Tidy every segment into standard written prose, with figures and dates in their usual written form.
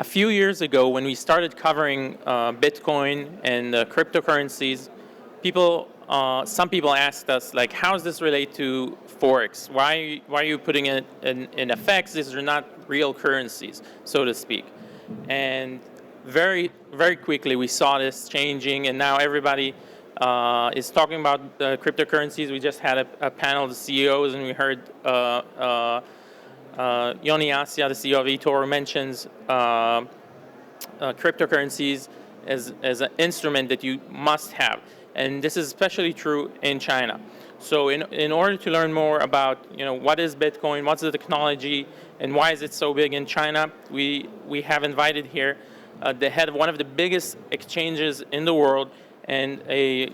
a few years ago, when we started covering Bitcoin and cryptocurrencies, some people asked us, like, how does this relate to Forex? Why are you putting it in FX? These are not real currencies, so to speak. And very, very quickly, we saw this changing, and now everybody is talking about cryptocurrencies. We just had a panel of CEOs, and we heard Yoni Assia, the CEO of eToro, mentions cryptocurrencies as an instrument that you must have. And this is especially true in China. So in order to learn more about what is Bitcoin, what's the technology, and why is it so big in China, we have invited here the head of one of the biggest exchanges in the world and a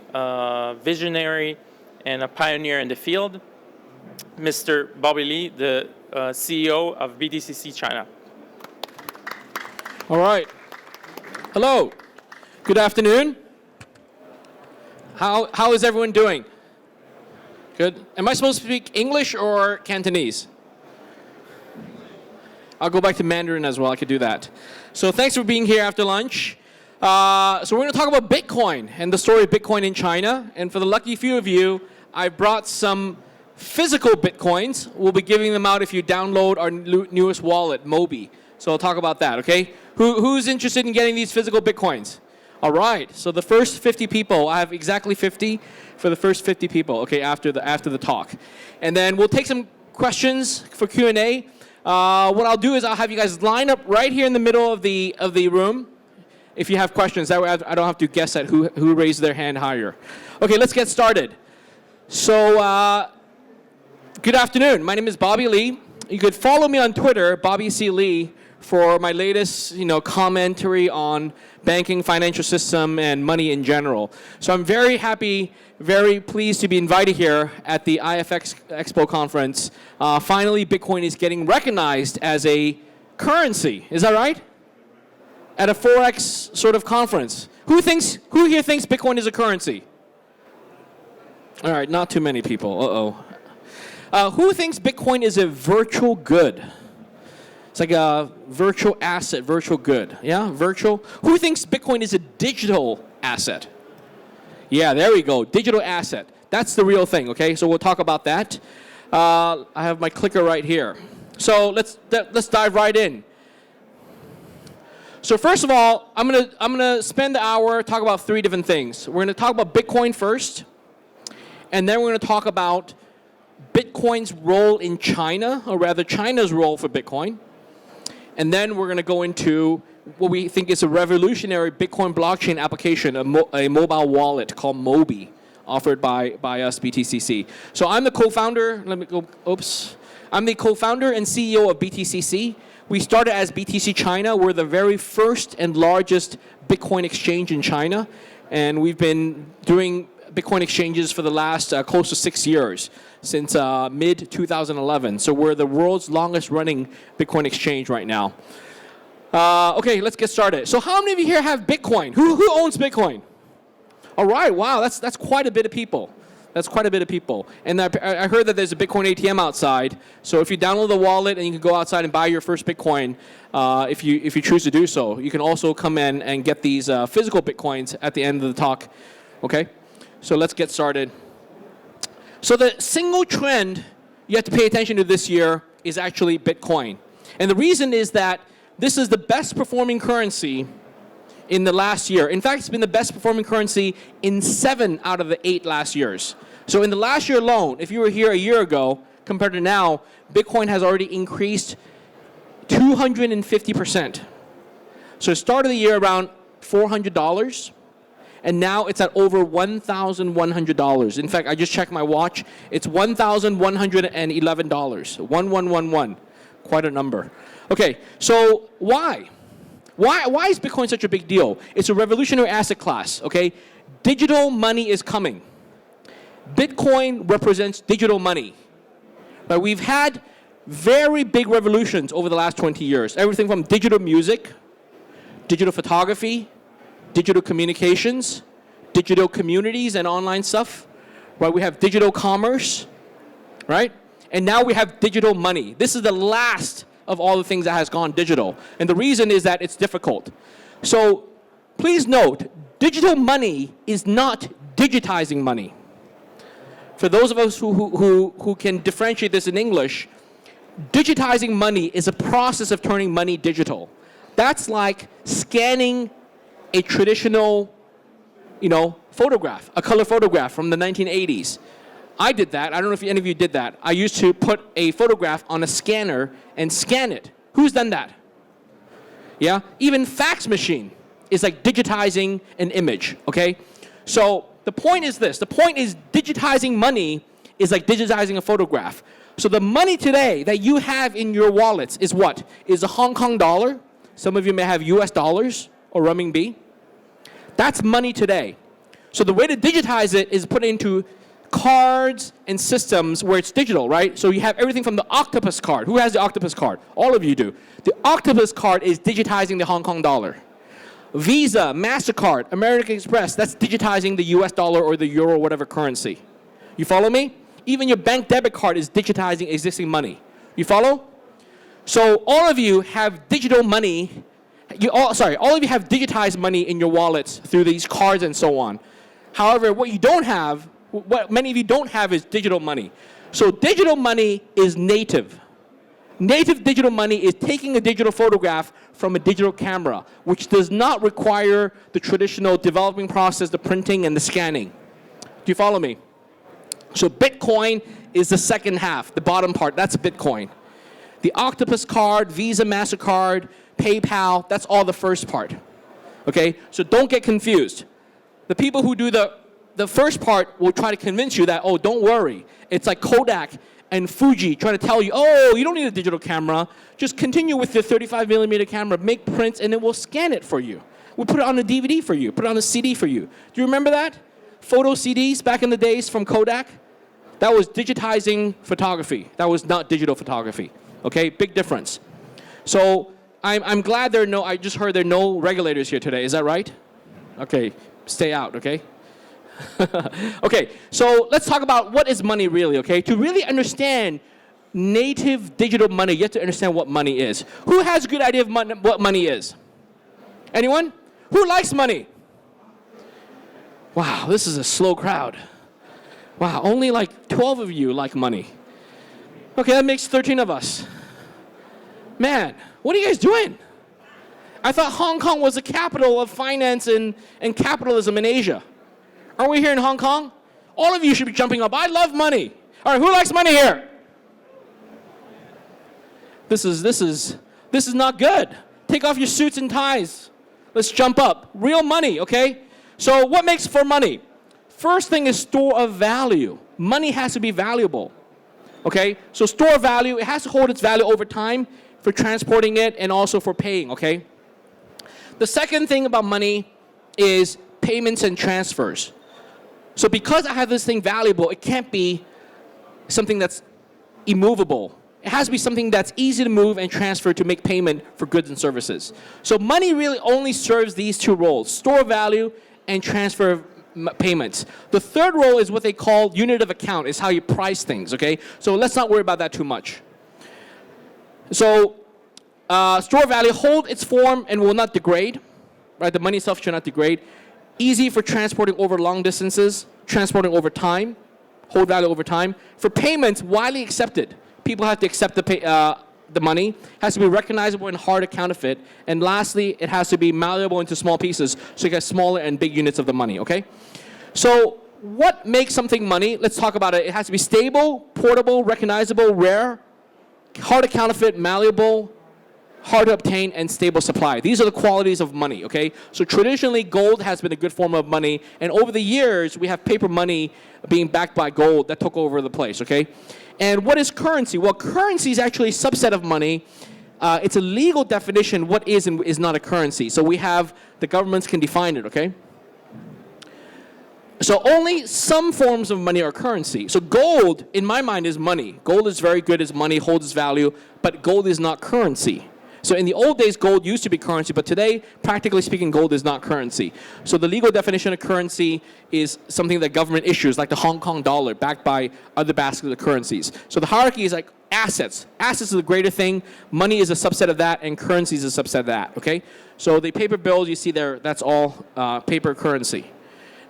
visionary and a pioneer in the field, Mr. Bobby Li, the CEO of BTCC China. All right. Hello. Good afternoon. How is everyone doing? Good. Am I supposed to speak English or Cantonese? I'll go back to Mandarin as well. I could do that. So thanks for being here after lunch. So we're going to talk about Bitcoin and the story of Bitcoin in China. And for the lucky few of you, I brought some physical Bitcoins. We'll be giving them out if you download our newest wallet, Mobi. So I'll talk about that, okay? Who's interested in getting these physical Bitcoins? All right, so the first 50 people, I have exactly 50 for the first 50 people, okay, after the talk. And then we'll take some questions for Q&A. What I'll do is I'll have you guys line up right here in the middle of the room if you have questions. That way I don't have to guess at who raised their hand higher. Okay, let's get started. So, good afternoon. My name is Bobby Li. You could follow me on Twitter, Bobby C. Lee, for my latest, commentary on banking, financial system, and money in general. So I'm very happy, very pleased to be invited here at the IFX Expo conference. Finally, Bitcoin is getting recognized as a currency. Is that right? At a Forex sort of conference. Who here thinks Bitcoin is a currency? All right, not too many people. Uh-oh. Who thinks Bitcoin is a virtual good? It's like a virtual asset, virtual good. Yeah, virtual. Who thinks Bitcoin is a digital asset? Yeah, there we go. Digital asset. That's the real thing, okay? So we'll talk about that. I have my clicker right here. So let's dive right in. So first of all, I'm gonna spend the hour talk about three different things. We're gonna talk about Bitcoin first, and then we're gonna talk about Bitcoin's role in China, or rather China's role for Bitcoin. And then we're going to go into what we think is a revolutionary Bitcoin blockchain application, a mobile wallet called Mobi, offered by us, BTCC. So I'm the co-founder, I'm the co-founder and CEO of BTCC. We started as BTC China. We're the very first and largest Bitcoin exchange in China. And we've been doing Bitcoin exchanges for the last close to 6 years, since mid-2011. So we're the world's longest running Bitcoin exchange right now. Okay, let's get started. So how many of you here have Bitcoin? Who owns Bitcoin? All right, wow, that's quite a bit of people. That's quite a bit of people. And I heard that there's a Bitcoin ATM outside. So if you download the wallet and you can go outside and buy your first Bitcoin, if you choose to do so, you can also come in and get these physical Bitcoins at the end of the talk. Okay? So let's get started. So the single trend you have to pay attention to this year is actually Bitcoin. And the reason is that this is the best performing currency in the last year. In fact, it's been the best performing currency in 7 out of the 8 last years. So in the last year alone, if you were here a year ago compared to now, Bitcoin has already increased 250%. So it started the year around $400. And now it's at over $1,100. In fact, I just checked my watch. It's $1,111. 1111. Quite a number. Okay, so why? Why is Bitcoin such a big deal? It's a revolutionary asset class, okay? Digital money is coming. Bitcoin represents digital money. But we've had very big revolutions over the last 20 years. Everything from digital music, digital photography, digital communications, digital communities and online stuff, right? We have digital commerce, right? And now we have digital money. This is the last of all the things that has gone digital. And the reason is that it's difficult. So please note, digital money is not digitizing money. For those of us who can differentiate this in English, digitizing money is a process of turning money digital. That's like scanning a traditional, photograph, a color photograph from the 1980s. I did that. I don't know if any of you did that. I used to put a photograph on a scanner and scan it. Who's done that? Yeah? Even fax machine is like digitizing an image, okay? So the point is this. The point is digitizing money is like digitizing a photograph. So the money today that you have in your wallets is what? Is a Hong Kong dollar. Some of you may have US dollars or renminbi. That's money today. So the way to digitize it is put it into cards and systems where it's digital, right? So you have everything from the octopus card. Who has the octopus card? All of you do. The octopus card is digitizing the Hong Kong dollar. Visa, MasterCard, American Express, that's digitizing the US dollar or the euro or whatever currency. You follow me? Even your bank debit card is digitizing existing money. You follow? So all of you have digital money. All of you have digitized money in your wallets through these cards and so on. However, what many of you don't have is digital money. So digital money is native. Native digital money is taking a digital photograph from a digital camera, which does not require the traditional developing process, the printing and the scanning. Do you follow me? So Bitcoin is the second half, the bottom part, that's Bitcoin. The octopus card, Visa, MasterCard, PayPal, that's all the first part. Okay? So don't get confused. The people who do the first part will try to convince you that, oh, don't worry. It's like Kodak and Fuji trying to tell you, oh, you don't need a digital camera. Just continue with the 35 millimeter camera, make prints, and then we'll scan it for you. We'll put it on a DVD for you, put it on a CD for you. Do you remember that? Photo CDs back in the days from Kodak? That was digitizing photography. That was not digital photography. Okay, big difference. So I'm glad I just heard there are no regulators here today. Is that right? Okay, stay out, okay? Okay, so let's talk about what is money really, okay? To really understand native digital money, you have to understand what money is. Who has a good idea of what money is? Anyone? Who likes money? Wow, this is a slow crowd. Wow, only like 12 of you like money. Okay, that makes 13 of us. Man, what are you guys doing? I thought Hong Kong was the capital of finance and capitalism in Asia. Aren't we here in Hong Kong? All of you should be jumping up. I love money. All right, who likes money here? This is not good. Take off your suits and ties. Let's jump up. Real money, okay? So what makes for money? First thing is store of value. Money has to be valuable. Okay? So store of value, it has to hold its value over time for transporting it and also for paying, okay? The second thing about money is payments and transfers. So because I have this thing valuable, it can't be something that's immovable. It has to be something that's easy to move and transfer to make payment for goods and services. So money really only serves these two roles, store of value and transfer of payments. The third role is what they call unit of account, is how you price things, okay? So let's not worry about that too much. So store of value, hold its form and will not degrade, right? The money itself should not degrade. Easy for transporting over long distances, transporting over time, hold value over time. For payments, widely accepted. People have to accept the money. Has to be recognizable and hard to counterfeit. And lastly, it has to be malleable into small pieces, so you get smaller and big units of the money, okay? So what makes something money? Let's talk about it. It has to be stable, portable, recognizable, rare, hard to counterfeit, malleable, hard to obtain, and stable supply. These are the qualities of money, okay? So traditionally, gold has been a good form of money, and over the years, we have paper money being backed by gold that took over the place, okay? And what is currency? Well, currency is actually a subset of money. It's a legal definition, what is and is not a currency. So we have, the governments can define it, okay? So only some forms of money are currency. So gold, in my mind, is money. Gold is very good as money, holds its value, but gold is not currency. So in the old days, gold used to be currency, but today, practically speaking, gold is not currency. So the legal definition of currency is something that government issues, like the Hong Kong dollar, backed by other baskets of currencies. So the hierarchy is like assets. Assets is the greater thing. Money is a subset of that, and currency is a subset of that. Okay. So the paper bills you see there, that's all paper currency.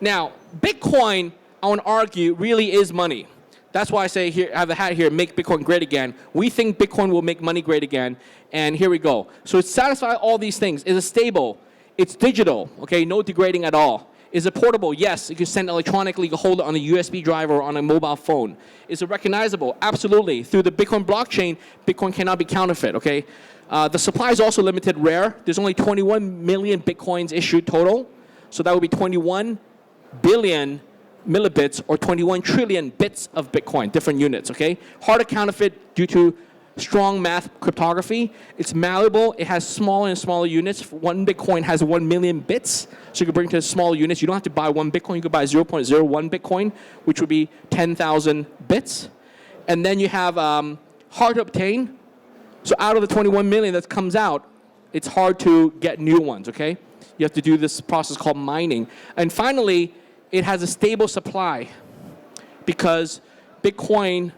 Now, Bitcoin, I want to argue, really is money. That's why I say here, I have a hat here, make Bitcoin great again. We think Bitcoin will make money great again, and here we go. So it satisfies all these things. Is it stable? It's digital, okay, no degrading at all. Is it portable? Yes, you can send electronically, you can hold it on a USB drive or on a mobile phone. Is it recognizable? Absolutely. Through the Bitcoin blockchain, Bitcoin cannot be counterfeit, okay? The supply is also limited rare. There's only 21 million Bitcoins issued total, so that would be 21 billion millibits or 21 trillion bits of Bitcoin, different units, okay? Hard to counterfeit due to strong math cryptography. It's malleable. It has smaller and smaller units. One Bitcoin has 1 million bits, so you can bring to smaller units. You don't have to buy one Bitcoin. You could buy 0.01 Bitcoin, which would be 10,000 bits. And then you have hard to obtain. So out of the 21 million that comes out, it's hard to get new ones, okay? You have to do this process called mining. And finally, it has a stable supply because Bitcoin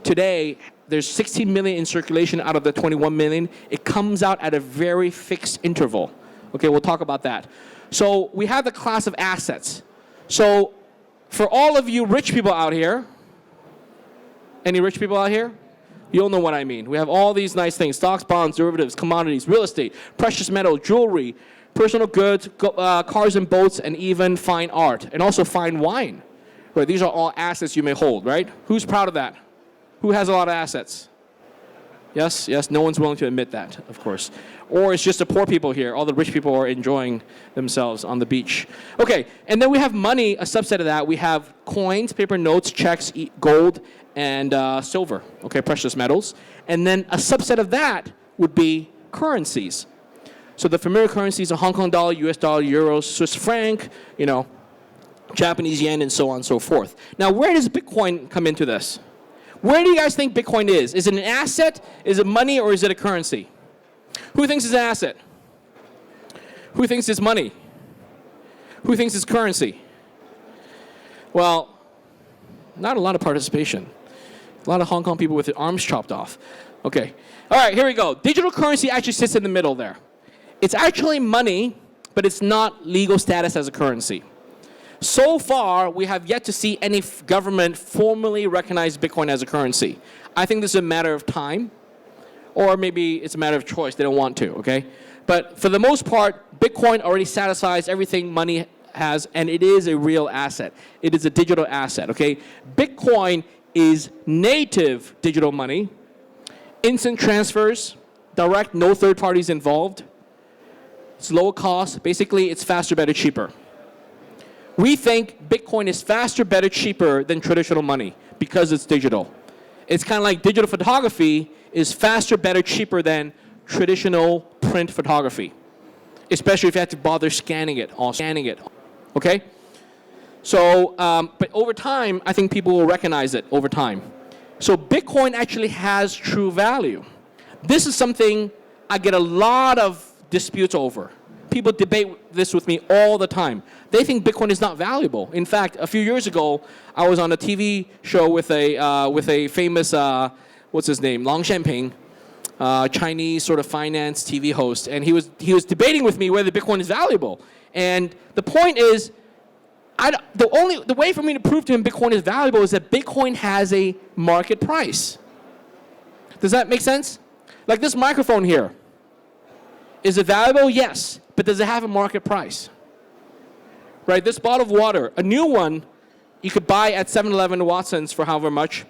today, there's 16 million in circulation out of the 21 million. It comes out at a very fixed interval. Okay, we'll talk about that. So we have the class of assets. So for all of you rich people out here, any rich people out here? You'll know what I mean. We have all these nice things: stocks, bonds, derivatives, commodities, real estate, precious metal, jewelry, personal goods, cars and boats, and even fine art, and also fine wine. Right, these are all assets you may hold, right? Who's proud of that? Who has a lot of assets? Yes, yes, no one's willing to admit that, of course. Or it's just the poor people here. All the rich people are enjoying themselves on the beach. Okay, and then we have money, a subset of that. We have coins, paper notes, checks, gold, and silver, okay, precious metals. And then a subset of that would be currencies. So the familiar currencies are Hong Kong dollar, US dollar, euros, Swiss franc, you know, Japanese yen, and so on and so forth. Now, where does Bitcoin come into this? Where do you guys think Bitcoin is? Is it an asset? Is it money? Or is it a currency? Who thinks it's an asset? Who thinks it's money? Who thinks it's currency? Well, not a lot of participation. A lot of Hong Kong people with their arms chopped off. Okay. All right, here we go. Digital currency actually sits in the middle there. It's actually money, but it's not legal status as a currency. So far, we have yet to see any government formally recognize Bitcoin as a currency. I think this is a matter of time, or maybe it's a matter of choice. They don't want to, okay? But for the most part, Bitcoin already satisfies everything money has, and it is a real asset. It is a digital asset, okay? Bitcoin is native digital money, instant transfers, direct, no third parties involved. It's lower cost. Basically, it's faster, better, cheaper. We think Bitcoin is faster, better, cheaper than traditional money because it's digital. It's kind of like digital photography is faster, better, cheaper than traditional print photography, especially if you have to bother scanning it. Okay? So, but over time, I think people will recognize it over time. So Bitcoin actually has true value. This is something I get a lot of disputes over. People debate this with me all the time. They think Bitcoin is not valuable. In fact, a few years ago, I was on a TV show with a famous, what's his name, Lang Xianping, Chinese sort of finance TV host, and he was debating with me whether Bitcoin is valuable. And the point is, the way for me to prove to him Bitcoin is valuable is that Bitcoin has a market price. Does that make sense? Like this microphone here. Is it valuable? Yes. But does it have a market price? Right, this bottle of water, a new one, you could buy at 7-Eleven Watson's for however much.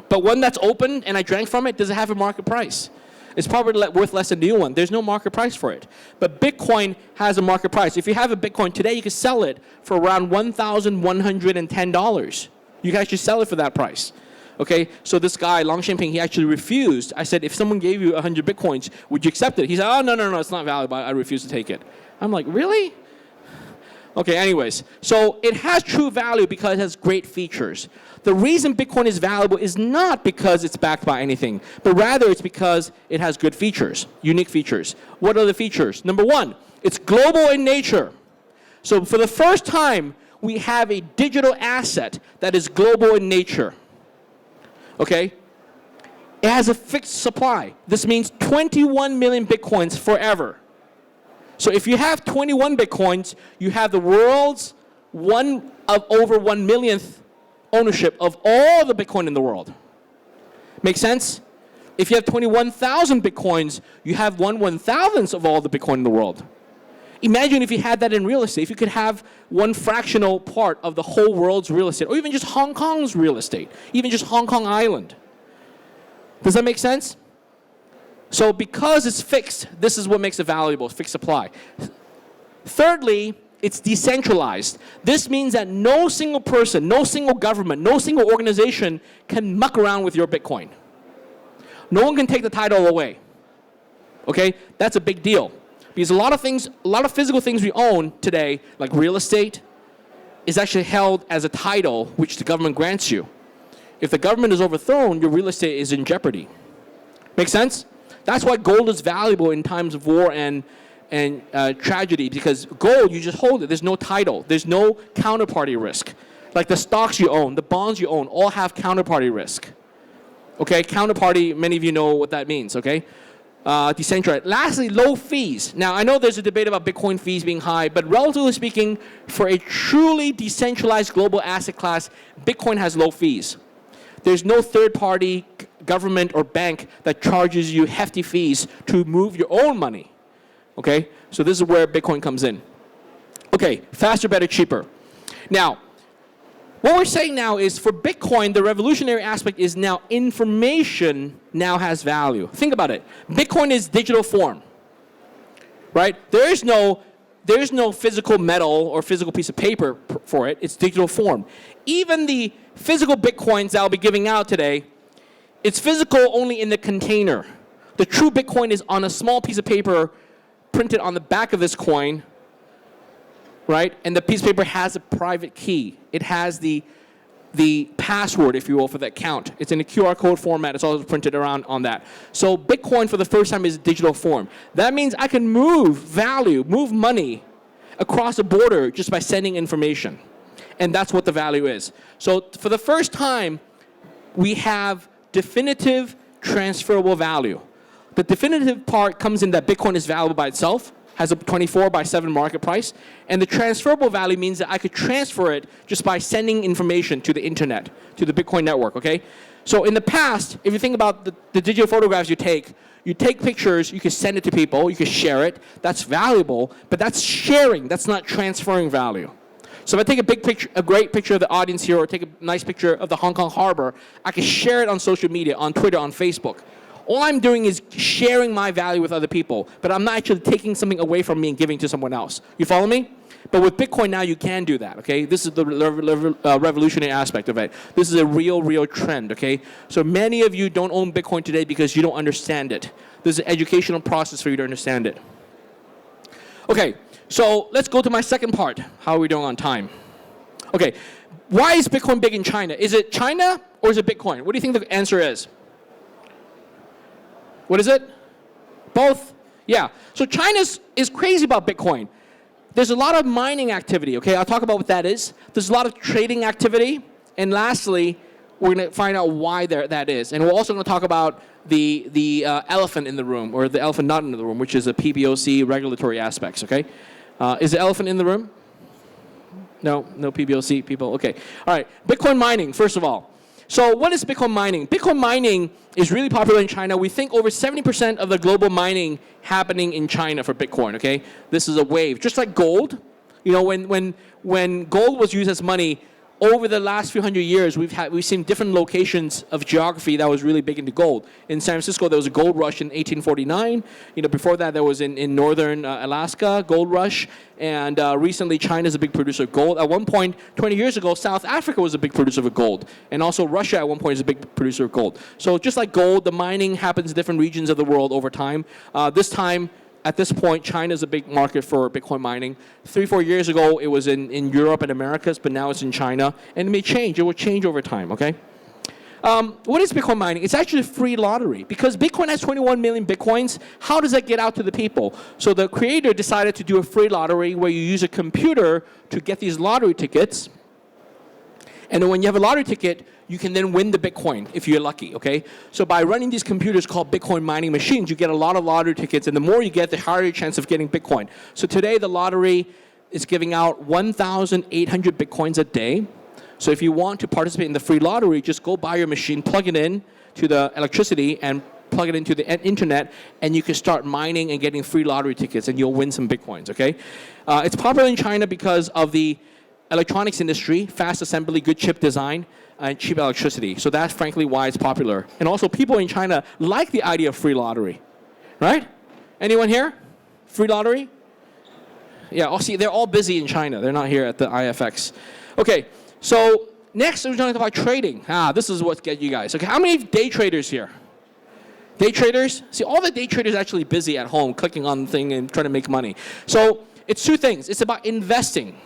But one that's open and I drank from it, does it have a market price? It's probably worth less than a new one. There's no market price for it. But Bitcoin has a market price. If you have a Bitcoin today, you can sell it for around $1,110. You can actually sell it for that price. Okay, so this guy, Lang Xianping, he actually refused. I said, if someone gave you 100 Bitcoins, would you accept it? He said, oh, no, it's not valuable. I refuse to take it. I'm like, really? Okay, anyways. So it has true value because it has great features. The reason Bitcoin is valuable is not because it's backed by anything, but rather it's because it has good features, unique features. What are the features? Number one, it's global in nature. So for the first time, we have a digital asset that is global in nature. Okay? It has a fixed supply. This means 21 million Bitcoins forever. So if you have 21 Bitcoins, you have the world's over 1 millionth ownership of all the Bitcoin in the world. Make sense? If you have 21,000 Bitcoins, you have 1/1000th of all the Bitcoin in the world. Imagine if you had that in real estate, if you could have one fractional part of the whole world's real estate, or even just Hong Kong's real estate, even just Hong Kong Island. Does that make sense? So because it's fixed, this is what makes it valuable, fixed supply. Thirdly, it's decentralized. This means that no single person, no single government, no single organization can muck around with your Bitcoin. No one can take the title away. Okay? That's a big deal. Because a lot of physical things we own today, like real estate, is actually held as a title which the government grants you. If the government is overthrown, your real estate is in jeopardy. Make sense? That's why gold is valuable in times of war and tragedy, because gold, you just hold it. There's no title. There's no counterparty risk. Like the stocks you own, the bonds you own, all have counterparty risk. Okay, counterparty, many of you know what that means, okay? Decentralized. Lastly, low fees. Now, I know there's a debate about Bitcoin fees being high, but relatively speaking, for a truly decentralized global asset class, Bitcoin has low fees. There's no third-party government or bank that charges you hefty fees to move your own money. Okay? So this is where Bitcoin comes in. Okay, faster, better, cheaper. Now, what we're saying now is for Bitcoin, the revolutionary aspect is now information now has value. Think about it. Bitcoin is digital form, right? There is no physical metal or physical piece of paper for it. It's digital form. Even the physical Bitcoins that I'll be giving out today, it's physical only in the container. The true Bitcoin is on a small piece of paper printed on the back of this coin, right? And the piece of paper has a private key. It has the password, if you will, for that account. It's in a QR code format. It's also printed around on that. So Bitcoin, for the first time, is digital form. That means I can move value, move money across a border just by sending information. And that's what the value is. So for the first time, we have definitive transferable value. The definitive part comes in that Bitcoin is valuable by itself, has a 24/7 market price, and the transferable value means that I could transfer it just by sending information to the internet, to the Bitcoin network, okay? So in the past, if you think about the digital photographs you take pictures, you can send it to people, you can share it, that's valuable, but that's sharing, that's not transferring value. So if I take a great picture of the audience here, or take a nice picture of the Hong Kong harbor, I can share it on social media, on Twitter, on Facebook. All I'm doing is sharing my value with other people, but I'm not actually taking something away from me and giving to someone else. You follow me? But with Bitcoin now, you can do that, okay? This is the revolutionary aspect of it. This is a real trend, okay? So many of you don't own Bitcoin today because you don't understand it. This is an educational process for you to understand it. Okay, so let's go to my second part. How are we doing on time? Okay, why is Bitcoin big in China? Is it China or is it Bitcoin? What do you think the answer is? What is it? Both? Yeah. So China is crazy about Bitcoin. There's a lot of mining activity, okay? I'll talk about what that is. There's a lot of trading activity. And lastly, we're going to find out why that is. And we're also going to talk about the elephant in the room, or the elephant not in the room, which is the PBOC regulatory aspects, okay? Is the elephant in the room? No PBOC people? Okay. All right. Bitcoin mining, first of all. So what is Bitcoin mining? Bitcoin mining is really popular in China. We think over 70% of the global mining happening in China for Bitcoin, okay? This is a wave. Just like gold, you know, when gold was used as money, over the last few hundred years, we've seen different locations of geography that was really big into gold. In San Francisco, there was a gold rush in 1849. You know, before that, there was in northern Alaska, gold rush. And recently, China's a big producer of gold. At one point, 20 years ago, South Africa was a big producer of gold. And also Russia, at one point, is a big producer of gold. So just like gold, the mining happens in different regions of the world over time. At this point, China is a big market for Bitcoin mining. 3-4 years ago, it was in Europe and Americas, but now it's in China. And it may change. It will change over time, okay? What is Bitcoin mining? It's actually a free lottery. Because Bitcoin has 21 million Bitcoins, how does that get out to the people? So the creator decided to do a free lottery where you use a computer to get these lottery tickets. And then when you have a lottery ticket, you can then win the Bitcoin if you're lucky, okay? So by running these computers called Bitcoin mining machines, you get a lot of lottery tickets, and the more you get, the higher your chance of getting Bitcoin. So today, the lottery is giving out 1,800 Bitcoins a day. So if you want to participate in the free lottery, just go buy your machine, plug it in to the electricity, and plug it into the internet, and you can start mining and getting free lottery tickets, and you'll win some Bitcoins, okay? It's popular in China because of the electronics industry, fast assembly, good chip design, and cheap electricity. So that's frankly why it's popular. And also people in China like the idea of free lottery, right? Anyone here? Free lottery? Yeah, oh, see, they're all busy in China. They're not here at the IFX. Okay, so next we're going to talk about trading. This is what gets you guys. Okay, how many day traders here? Day traders? See, all the day traders are actually busy at home, clicking on the thing and trying to make money. So it's two things. It's about investing.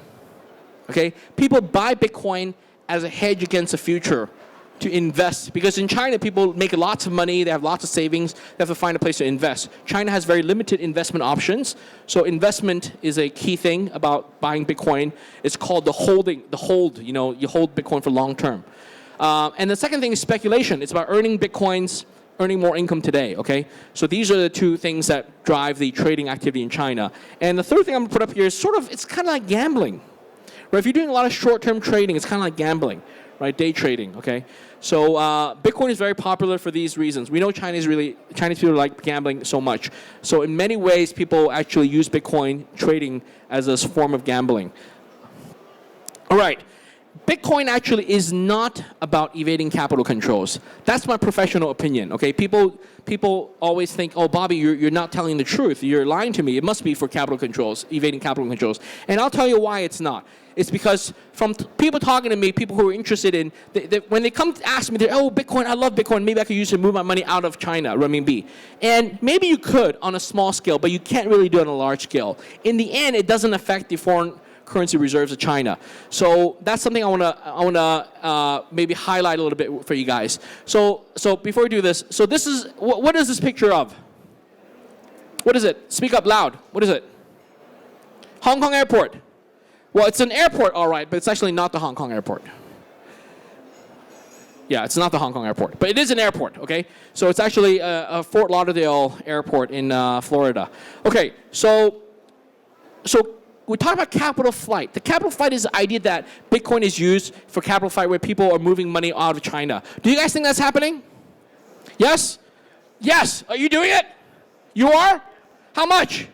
Okay, people buy Bitcoin as a hedge against the future to invest, because in China people make lots of money, they have lots of savings, they have to find a place to invest. China has very limited investment options, so investment is a key thing about buying Bitcoin. It's called the hold. You know, you hold Bitcoin for long term. And the second thing is speculation. It's about earning Bitcoins, earning more income today, okay? So these are the two things that drive the trading activity in China. And the third thing I'm gonna put up here is it's kind of like gambling. Right? If you're doing a lot of short-term trading, it's kind of like gambling, right? Day trading, okay? So Bitcoin is very popular for these reasons. We know Chinese people like gambling so much. So in many ways, people actually use Bitcoin trading as a form of gambling. All right. Bitcoin actually is not about evading capital controls. That's my professional opinion, okay? People always think, oh, Bobby, you're not telling the truth. You're lying to me. It must be for capital controls, evading capital controls. And I'll tell you why it's not. It's because from people talking to me, people who are interested in, when they come to ask me, they're, oh, Bitcoin, I love Bitcoin. Maybe I could use it to move my money out of China, renminbi. And maybe you could on a small scale, but you can't really do it on a large scale. In the end, it doesn't affect the foreign currency reserves of China. So that's something I wanna maybe highlight a little bit for you guys. So before we do this, so this is, what is this picture of? What is it? Speak up loud. What is it? Hong Kong Airport. Well, it's an airport, all right, but it's actually not the Hong Kong Airport. Yeah, it's not the Hong Kong Airport, but it is an airport, okay? So it's actually a Fort Lauderdale Airport in Florida. Okay, so we talk about capital flight. The capital flight is the idea that Bitcoin is used for capital flight where people are moving money out of China. Do you guys think that's happening? Yes? Yes. Are you doing it? You are? How much?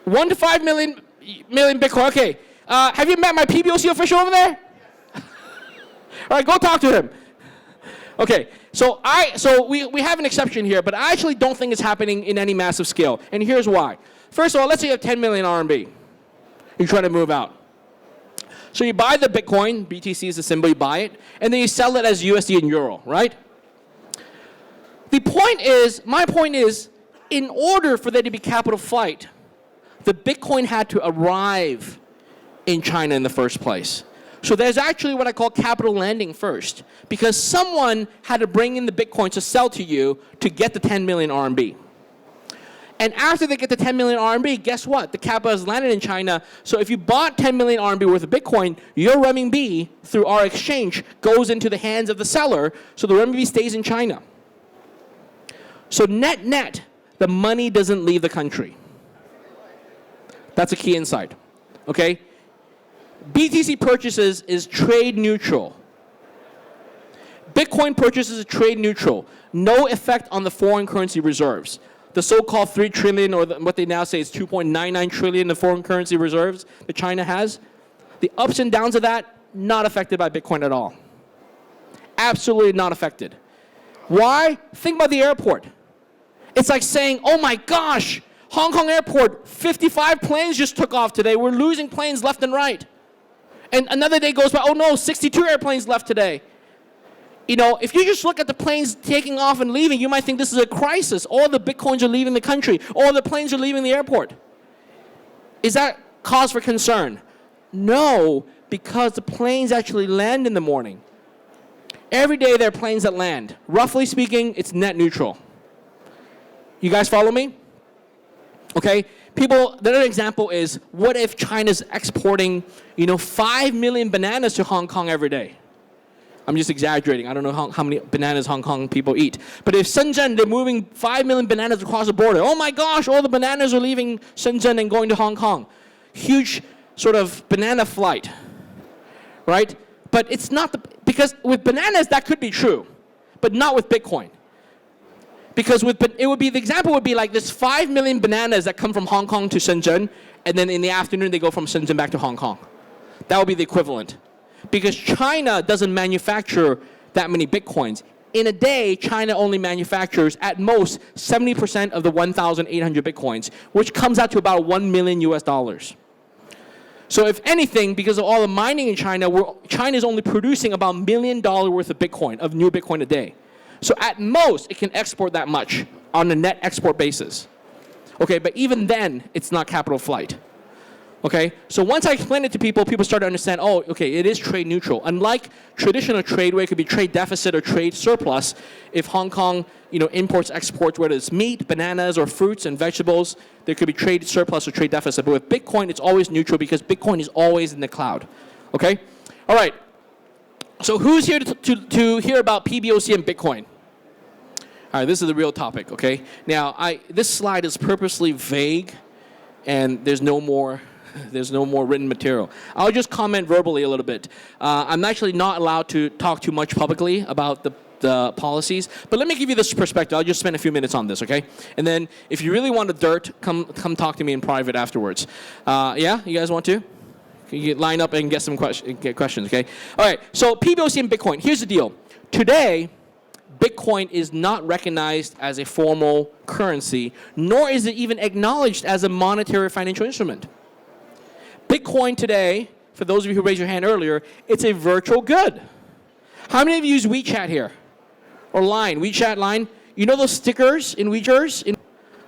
1 to 5 million Bitcoin. Okay. Have you met my PBOC official over there? All right, go talk to him. Okay, so we have an exception here, but I actually don't think it's happening in any massive scale. And here's why. First of all, let's say you have 10 million RMB. You're trying to move out. So you buy the Bitcoin, BTC is the symbol, you buy it, and then you sell it as USD and Euro, right? My point is, in order for there to be capital flight, the Bitcoin had to arrive in China in the first place. So there's actually what I call capital landing first, because someone had to bring in the Bitcoin to sell to you to get the 10 million RMB. And after they get the 10 million RMB, guess what? The capital has landed in China. So if you bought 10 million RMB worth of Bitcoin, your renminbi, through our exchange, goes into the hands of the seller, so the renminbi stays in China. So net, the money doesn't leave the country. That's a key insight, okay? BTC purchases is trade neutral. Bitcoin purchases is trade neutral. No effect on the foreign currency reserves. The so-called 3 trillion, or what they now say is 2.99 trillion of foreign currency reserves that China has, the ups and downs of that, not affected by Bitcoin at all. Absolutely not affected. Why? Think about the airport. It's like saying, oh my gosh, Hong Kong Airport, 55 planes just took off today. We're losing planes left and right. And another day goes by, oh no, 62 airplanes left today. You know, if you just look at the planes taking off and leaving, you might think this is a crisis. All the Bitcoins are leaving the country. All the planes are leaving the airport. Is that cause for concern? No, because the planes actually land in the morning. Every day there are planes that land. Roughly speaking, it's net neutral. You guys follow me? Okay, people. The other example is, what if China's exporting, 5 million bananas to Hong Kong every day? I'm just exaggerating. I don't know how many bananas Hong Kong people eat. But if Shenzhen, they're moving 5 million bananas across the border. Oh my gosh, all the bananas are leaving Shenzhen and going to Hong Kong. Huge sort of banana flight, right? But it's not, because with bananas, that could be true, but not with Bitcoin. Because the example would be like this 5 million bananas that come from Hong Kong to Shenzhen, and then in the afternoon, they go from Shenzhen back to Hong Kong. That would be the equivalent. Because China doesn't manufacture that many Bitcoins. In a day, China only manufactures at most 70% of the 1,800 Bitcoins, which comes out to about $1 million US. So if anything, because of all the mining in China, China is only producing about $1 million worth of Bitcoin, of new Bitcoin a day. So at most, it can export that much on a net export basis. Okay, but even then, it's not capital flight. Okay, so once I explained it to people, people start to understand, oh, okay, it is trade neutral. Unlike traditional trade where it could be trade deficit or trade surplus, if Hong Kong, imports, exports, whether it's meat, bananas, or fruits and vegetables, there could be trade surplus or trade deficit. But with Bitcoin, it's always neutral because Bitcoin is always in the cloud. Okay, all right. So who's here to hear about PBOC and Bitcoin? All right, this is the real topic. Okay, now this slide is purposely vague, and there's no more written material. I'll just comment verbally a little bit. I'm actually not allowed to talk too much publicly about the policies, but let me give you this perspective. I'll just spend a few minutes on this, okay? And then if you really want the dirt, come talk to me in private afterwards. Yeah, you guys want to? You line up and get questions, okay? All right, so PBOC and Bitcoin. Here's the deal. Today, Bitcoin is not recognized as a formal currency, nor is it even acknowledged as a monetary financial instrument. Bitcoin today, for those of you who raised your hand earlier, it's a virtual good. How many of you use WeChat here? Or Line, WeChat Line? You know those stickers in WeChat?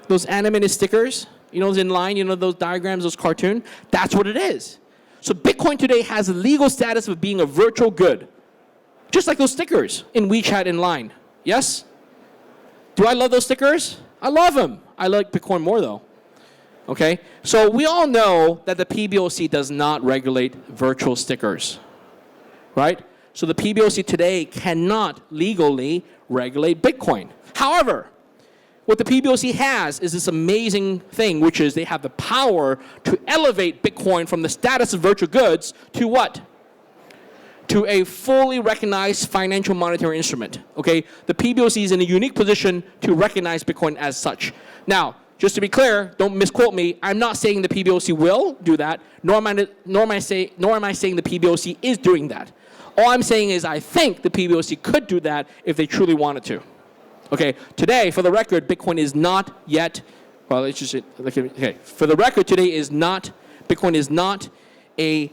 Those animated stickers? Those in Line, those diagrams, those cartoons? That's what it is. So Bitcoin today has a legal status of being a virtual good. Just like those stickers in WeChat and Line. Yes? Do I love those stickers? I love them. I like Bitcoin more though. Okay? So we all know that the PBOC does not regulate virtual stickers. Right? So the PBOC today cannot legally regulate Bitcoin. However, what the PBOC has is this amazing thing, which is they have the power to elevate Bitcoin from the status of virtual goods to what? To a fully recognized financial monetary instrument. Okay? The PBOC is in a unique position to recognize Bitcoin as such. Now, just to be clear, don't misquote me, I'm not saying the PBOC will do that, nor am I saying the PBOC is doing that. All I'm saying is I think the PBOC could do that if they truly wanted to. Okay, today, for the record, Bitcoin is not yet, well, it's just, okay, for the record, today Bitcoin is not a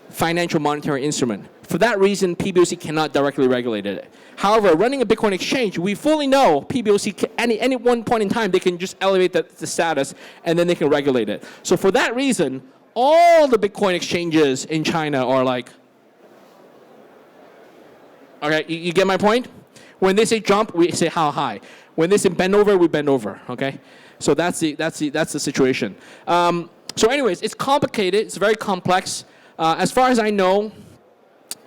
financial monetary instrument. For that reason, PBOC cannot directly regulate it. However, running a Bitcoin exchange, we fully know PBOC, any one point in time, they can just elevate the status, and then they can regulate it. So for that reason, all the Bitcoin exchanges in China are like, okay, you get my point? When they say jump, we say how high. When they say bend over, we bend over, okay? So that's the situation. So anyways, it's complicated, it's very complex. As far as I know,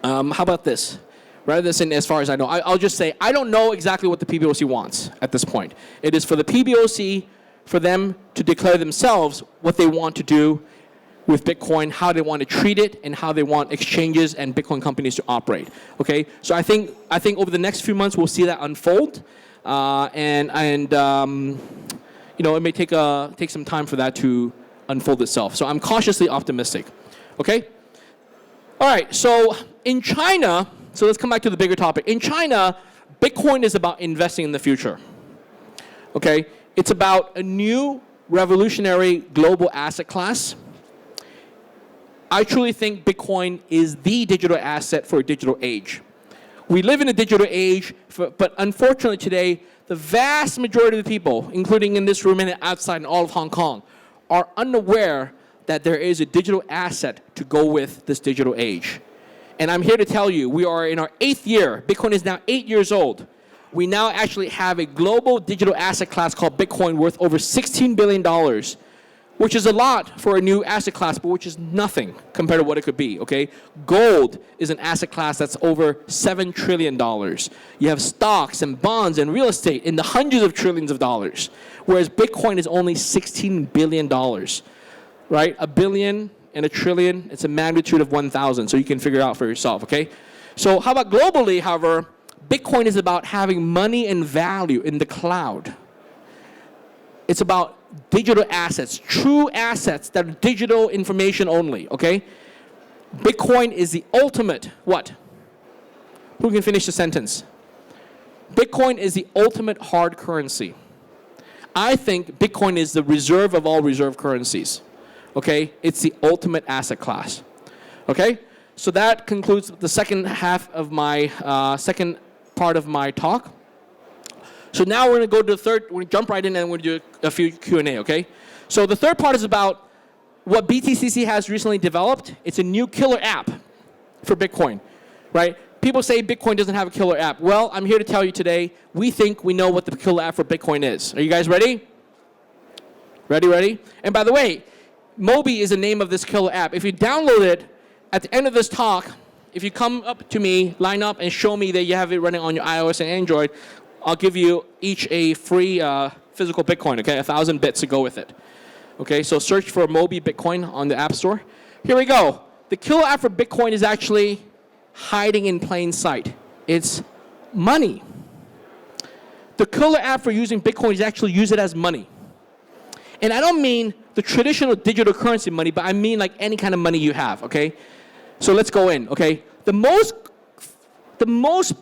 how about this? Rather than saying as far as I know, I'll just say I don't know exactly what the PBOC wants at this point. It is for the PBOC, for them to declare themselves what they want to do with Bitcoin, how they want to treat it, and how they want exchanges and Bitcoin companies to operate. Okay, so I think over the next few months we'll see that unfold, and it may take some time for that to unfold itself. So I'm cautiously optimistic. Okay. All right. So in China, so let's come back to the bigger topic. In China, Bitcoin is about investing in the future. Okay, it's about a new revolutionary global asset class. I truly think Bitcoin is the digital asset for a digital age. We live in a digital age, but unfortunately today, the vast majority of the people, including in this room and outside in all of Hong Kong, are unaware that there is a digital asset to go with this digital age. And I'm here to tell you, we are in our 8th year. Bitcoin is now 8 years old. we now actually have a global digital asset class called Bitcoin worth over $16 billion, which is a lot for a new asset class, but which is nothing compared to what it could be, okay? Gold is an asset class that's over $7 trillion. You have stocks and bonds and real estate in the hundreds of trillions of dollars, whereas Bitcoin is only $16 billion, right? A billion and a trillion, it's a magnitude of 1,000, so you can figure it out for yourself, okay? So how about globally, however, Bitcoin is about having money and value in the cloud. It's about digital assets, true assets that are digital information only, okay? Bitcoin is the ultimate, what? Who can finish the sentence? Bitcoin is the ultimate hard currency. I think Bitcoin is the reserve of all reserve currencies, okay? It's the ultimate asset class, okay? So that concludes the second half of my, second part of my talk. So now we're going to go to the third, we're going to jump right in and we're going to do a few Q&A, okay? So the third part is about what BTCC has recently developed. It's a new killer app for Bitcoin, right? People say Bitcoin doesn't have a killer app. Well, I'm here to tell you today, we think we know what the killer app for Bitcoin is. Are you guys ready? Ready? And by the way, Mobi is the name of this killer app. If you download it, at the end of this talk, if you come up to me, line up, and show me that you have it running on your iOS and Android, I'll give you each a free physical Bitcoin, okay? 1,000 bits to go with it. Okay, so search for Mobi Bitcoin on the App Store. Here we go. The killer app for Bitcoin is actually hiding in plain sight. It's money. The killer app for using Bitcoin is actually use it as money. And I don't mean the traditional digital currency money, but I mean like any kind of money you have, okay? So let's go in, okay? The most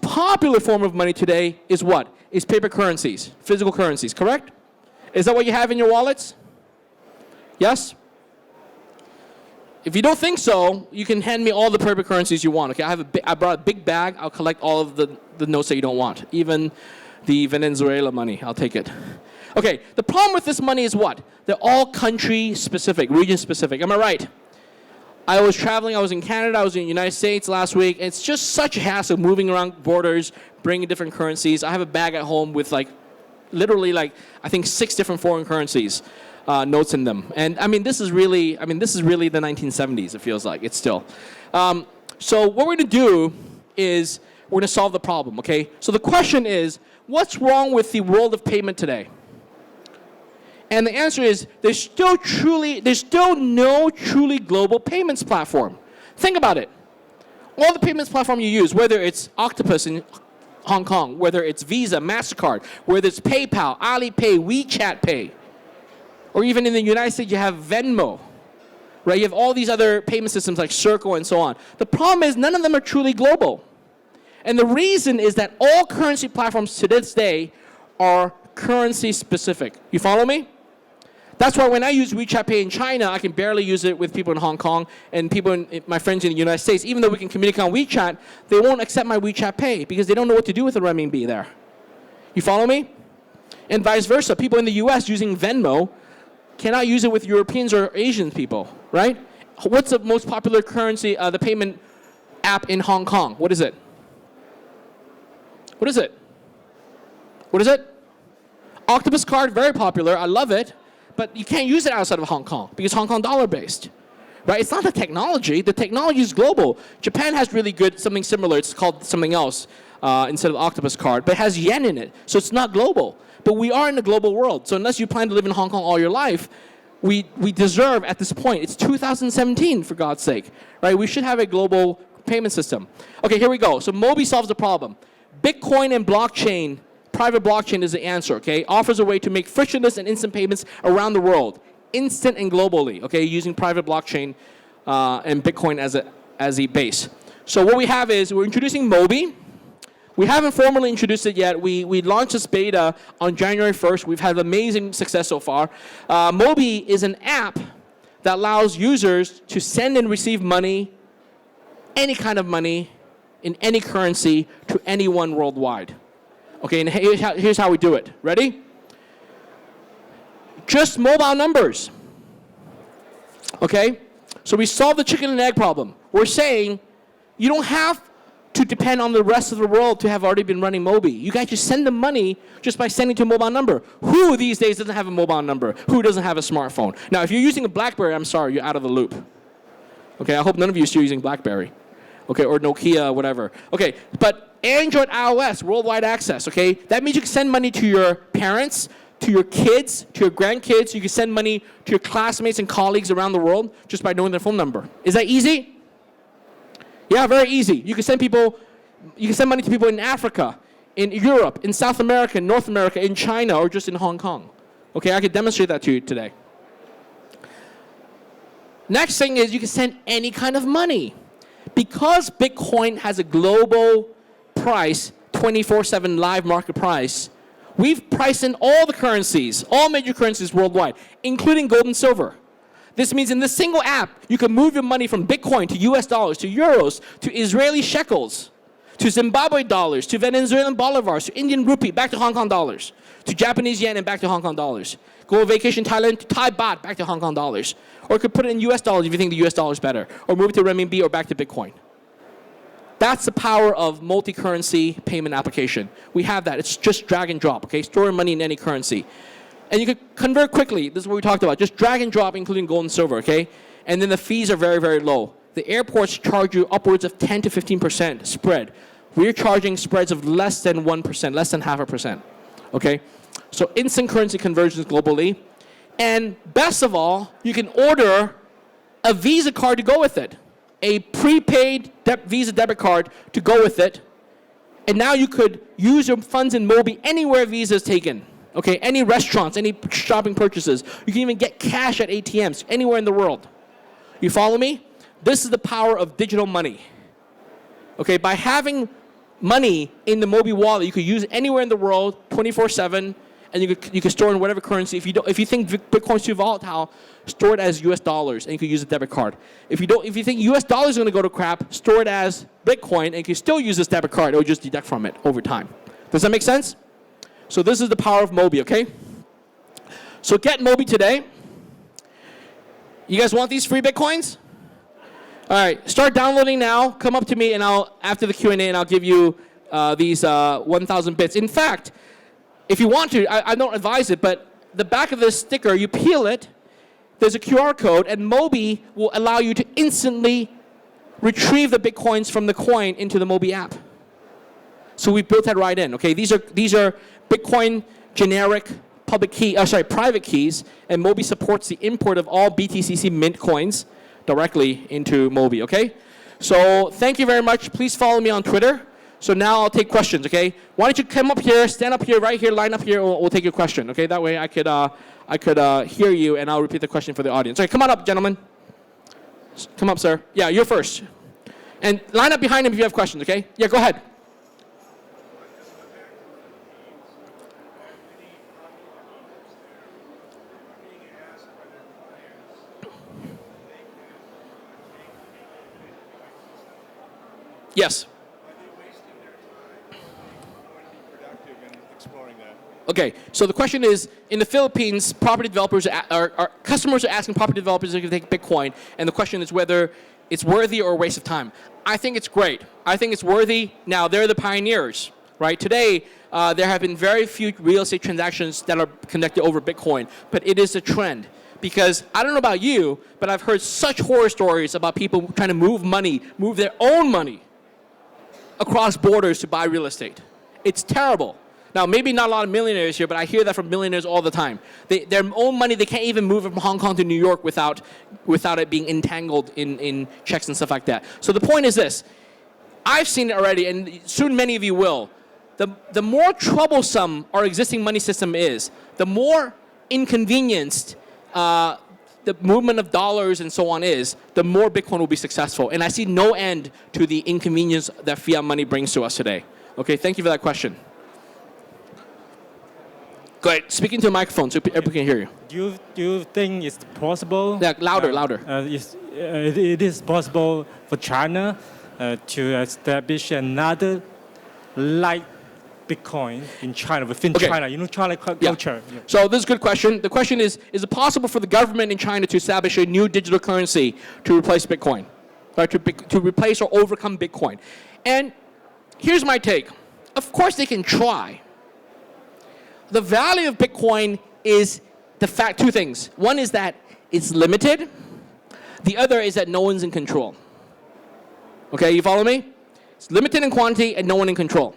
popular form of money today is what? Is paper currencies, physical currencies, correct? Is that what you have in your wallets? Yes? If you don't think so, you can hand me all the paper currencies you want, okay? I brought a big bag. I'll collect all of the notes that you don't want. Even the Venezuela money, I'll take it. Okay, the problem with this money is what? They're all country specific, region specific. Am I right? I was traveling, I was in Canada, I was in the United States last week. It's just such a hassle moving around borders, bringing different currencies. I have a bag at home with literally I think 6 different foreign currencies, notes in them. And I mean, this is really the 1970s, it feels like, it's still. So what we're gonna do is we're gonna solve the problem, okay? So the question is, what's wrong with the world of payment today? And the answer is, there's still no truly global payments platform. Think about it. All the payments platform you use, whether it's Octopus in Hong Kong, whether it's Visa, MasterCard, whether it's PayPal, Alipay, WeChat Pay, or even in the United States, you have Venmo, right? You have all these other payment systems like Circle and so on. The problem is none of them are truly global. And the reason is that all currency platforms to this day are currency specific. You follow me? That's why when I use WeChat Pay in China, I can barely use it with people in Hong Kong and my friends in the United States. Even though we can communicate on WeChat, they won't accept my WeChat Pay because they don't know what to do with the renminbi there. You follow me? And vice versa. People in the US using Venmo cannot use it with Europeans or Asian people, right? What's the most popular currency, the payment app in Hong Kong? What is it? What is it? What is it? Octopus card, very popular. I love it. But you can't use it outside of Hong Kong because Hong Kong dollar-based, right? It's not the technology. The technology is global. Japan has really good, something similar. It's called something else instead of Octopus card, but it has yen in it. So it's not global. But we are in the global world. So unless you plan to live in Hong Kong all your life, we deserve at this point, it's 2017 for God's sake, right? We should have a global payment system. Okay, here we go. So Mobi solves the problem. Bitcoin and blockchain, private blockchain is the answer, okay? Offers a way to make frictionless and instant payments around the world, instant and globally, okay? Using private blockchain and Bitcoin as a base. So what we have is we're introducing Mobi. We haven't formally introduced it yet. We launched this beta on January 1st. We've had amazing success so far. Mobi is an app that allows users to send and receive money, any kind of money, in any currency to anyone worldwide. Okay, and here's how we do it. Ready? Just mobile numbers. Okay? So we solve the chicken and egg problem. We're saying you don't have to depend on the rest of the world to have already been running Mobi. You guys just send them money just by sending to a mobile number. Who these days doesn't have a mobile number? Who doesn't have a smartphone? Now, if you're using a BlackBerry, I'm sorry, you're out of the loop. Okay, I hope none of you are still using BlackBerry. Okay, or Nokia, whatever. Okay, but Android, iOS, worldwide access, okay? That means you can send money to your parents, to your kids, to your grandkids. You can send money to your classmates and colleagues around the world just by knowing their phone number. Is that easy? Yeah, very easy. You can send money to people in Africa, in Europe, in South America, in North America, in China, or just in Hong Kong. Okay, I could demonstrate that to you today. Next thing is you can send any kind of money. Because Bitcoin has a global price, 24/7 live market price, we've priced in all the currencies, all major currencies worldwide, including gold and silver. This means in this single app, you can move your money from Bitcoin to US dollars, to euros, to Israeli shekels, to Zimbabwe dollars, to Venezuelan bolivars, to Indian rupee, back to Hong Kong dollars, to Japanese yen and back to Hong Kong dollars. Go on vacation Thailand, to Thai baht, back to Hong Kong dollars. Or you could put it in US dollars if you think the US dollar is better. Or move it to renminbi or back to Bitcoin. That's the power of multi-currency payment application. We have that. It's just drag and drop, okay? Store money in any currency. And you could convert quickly. This is what we talked about. Just drag and drop, including gold and silver, okay? And then the fees are very, very low. The airports charge you upwards of 10 to 15% spread. We're charging spreads of less than 1%, less than 0.5%, okay? So instant currency conversions globally. And best of all, you can order a Visa card to go with it. A prepaid Visa debit card to go with it. And now you could use your funds in Mobi anywhere Visa is taken. Okay, any restaurants, any shopping purchases. You can even get cash at ATMs anywhere in the world. You follow me? This is the power of digital money. Okay, by having money in the Mobi wallet, you could use it anywhere in the world, 24/7, and you could store in whatever currency. If you think Bitcoin's too volatile, store it as US dollars, and you could use a debit card. If you think US dollars is going to go to crap, store it as Bitcoin, and you can still use this debit card. It will just deduct from it over time. Does that make sense? So this is the power of Mobi, okay? So get Mobi today. You guys want these free Bitcoins? All right, start downloading now. Come up to me, and after the Q&A, and I'll give you these 1,000 bits. In fact, if you want to, I don't advise it, but the back of this sticker, you peel it, there's a QR code, and Mobi will allow you to instantly retrieve the Bitcoins from the coin into the Mobi app. So we built that right in, okay? These are Bitcoin generic private keys, and Mobi supports the import of all BTCC mint coins directly into Mobi, okay? So thank you very much. Please follow me on Twitter. So now I'll take questions, okay? Why don't you come up here, stand up here, right here, line up here, and we'll take your question, okay? That way I could hear you, and I'll repeat the question for the audience. Okay, come on up, gentlemen. Come up, sir. Yeah, you're first. And line up behind him if you have questions, okay? Yeah, go ahead. Yes. Okay, so the question is, in the Philippines, property developers customers are asking property developers if they can take Bitcoin, and the question is whether it's worthy or a waste of time. I think it's great. I think it's worthy. Now, they're the pioneers, right? Today, there have been very few real estate transactions that are conducted over Bitcoin, but it is a trend. Because I don't know about you, but I've heard such horror stories about people trying to move their own money across borders to buy real estate. It's terrible. Now, maybe not a lot of millionaires here, but I hear that from millionaires all the time. Their own money, they can't even move it from Hong Kong to New York without it being entangled in checks and stuff like that. So the point is this. I've seen it already, and soon many of you will. The more troublesome our existing money system is, the more inconvenienced the movement of dollars and so on is, the more Bitcoin will be successful. And I see no end to the inconvenience that fiat money brings to us today. Okay, thank you for that question. Go ahead, speak into the microphone so everybody can hear you. Do you think it's possible? Yeah, louder. It is possible for China to establish another like Bitcoin in China, within China, China culture. Yeah. So this is a good question. The question is it possible for the government in China to establish a new digital currency to replace Bitcoin? Right, to replace or overcome Bitcoin? And here's my take. Of course they can try. The value of Bitcoin is the fact, two things. One is that it's limited. The other is that no one's in control. Okay, you follow me? It's limited in quantity and no one in control.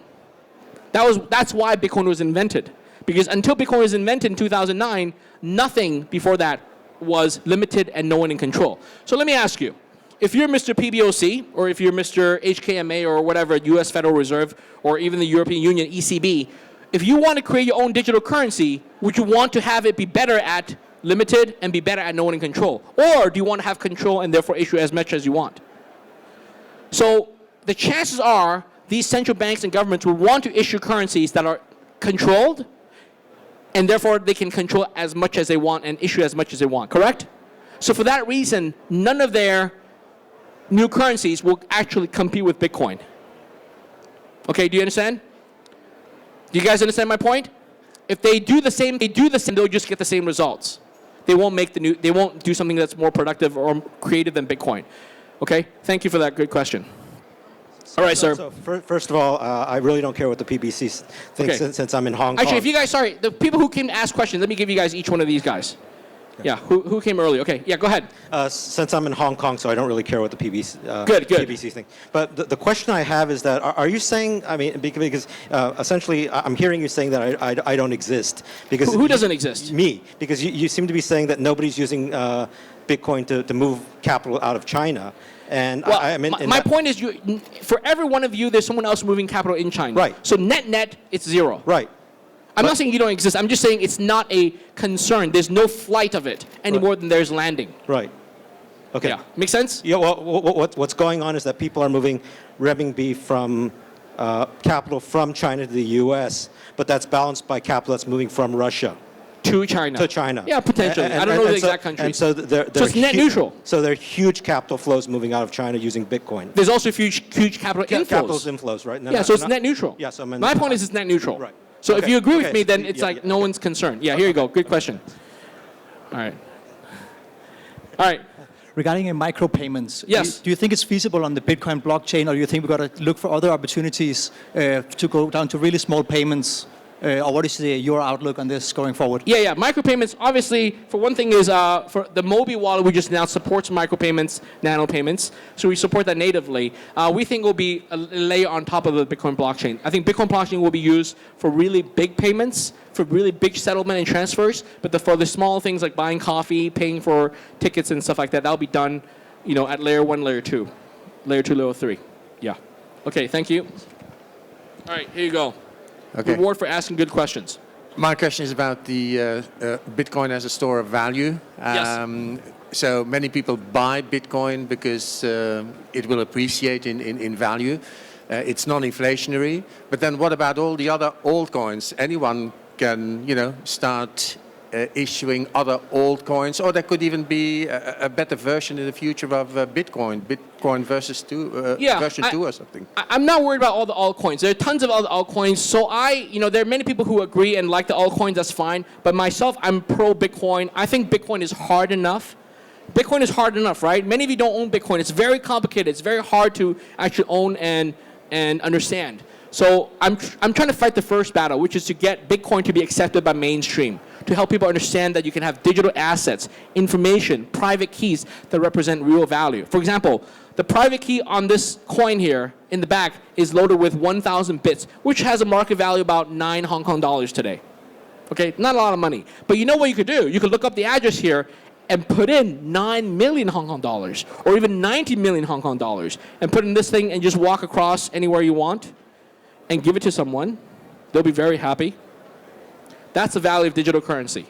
That's why Bitcoin was invented. Because until Bitcoin was invented in 2009, nothing before that was limited and no one in control. So let me ask you, if you're Mr. PBOC, or if you're Mr. HKMA, or whatever, US Federal Reserve, or even the European Union, ECB, if you want to create your own digital currency, would you want to have it be better at limited and be better at no one in control? Or do you want to have control and therefore issue as much as you want? So the chances are these central banks and governments will want to issue currencies that are controlled, and therefore they can control as much as they want and issue as much as they want, correct? So for that reason, none of their new currencies will actually compete with Bitcoin. Okay, do you understand? Do you guys understand my point? If they do the same, they'll just get the same results. They won't do something that's more productive or creative than Bitcoin. Okay, thank you for that good question. All right, sir. So first of all, I really don't care what the PBC thinks since I'm in Hong Kong. Actually, if you guys, sorry, the people who came to ask questions, let me give you guys each one of these guys. Yeah, who came early? Okay, yeah, go ahead. Since I'm in Hong Kong, so I don't really care what the PBC, Good. PBC think. But the question I have is that, are you saying, I mean, because essentially I'm hearing you saying that I don't exist. Because Who doesn't exist? Me. Because you seem to be saying that nobody's using Bitcoin to move capital out of China. And well, I mean, my point is, for every one of you, there's someone else moving capital in China. Right. So net, it's zero. Right. I'm not saying you don't exist. I'm just saying it's not a concern. There's no flight of it any more than there's landing. Right. Okay. Yeah. Make sense? Yeah. Well, what's going on is that people are moving renminbi from capital from China to the U.S., but that's balanced by capital that's moving from Russia to China. to China. Yeah, potentially. I don't know the exact country. And so it's net neutral. So there are huge capital flows moving out of China using Bitcoin. There's also huge capital inflows. Capital's inflows, right? Yeah, so it's net neutral. Yeah, so my point is it's net neutral. Right. So Okay. if you agree with Okay. me, then it's like no one's concerned. Yeah, here you go. Good question. All right. All right. Regarding micropayments, Yes. do you think it's feasible on the Bitcoin blockchain, or do you think we've got to look for other opportunities to go down to really small payments? Or what is your outlook on this going forward? Yeah. Micropayments, obviously, for one thing is for the Mobi wallet, we just now supports micropayments, nano payments. So we support that natively. We think it will be a layer on top of the Bitcoin blockchain. I think Bitcoin blockchain will be used for really big payments, for really big settlement and transfers. But for the small things like buying coffee, paying for tickets and stuff like that, that'll be done, at layer 1, layer 2, layer 2, layer 3. Yeah. Okay. Thank you. All right. Here you go. Okay. Reward for asking good questions. My question is about the Bitcoin as a store of value. Yes. So many people buy Bitcoin because it will appreciate in value. It's non-inflationary. But then what about all the other altcoins? Anyone can, start issuing other altcoins, or there could even be a better version in the future of Bitcoin versus version 2 or something. I'm not worried about all the altcoins. There are tons of other altcoins. So there are many people who agree and like the altcoins. That's fine. But myself, I'm pro Bitcoin. I think Bitcoin is hard enough. Bitcoin is hard enough, right? Many of you don't own Bitcoin. It's very complicated. It's very hard to actually own and understand. So I'm trying to fight the first battle, which is to get Bitcoin to be accepted by mainstream, to help people understand that you can have digital assets, information, private keys that represent real value. For example, the private key on this coin here in the back is loaded with 1,000 bits, which has a market value about 9 Hong Kong dollars today. Okay, not a lot of money. But you know what you could do? You could look up the address here and put in 9 million Hong Kong dollars, or even 90 million Hong Kong dollars, and put in this thing and just walk across anywhere you want and give it to someone. They'll be very happy. That's the value of digital currency.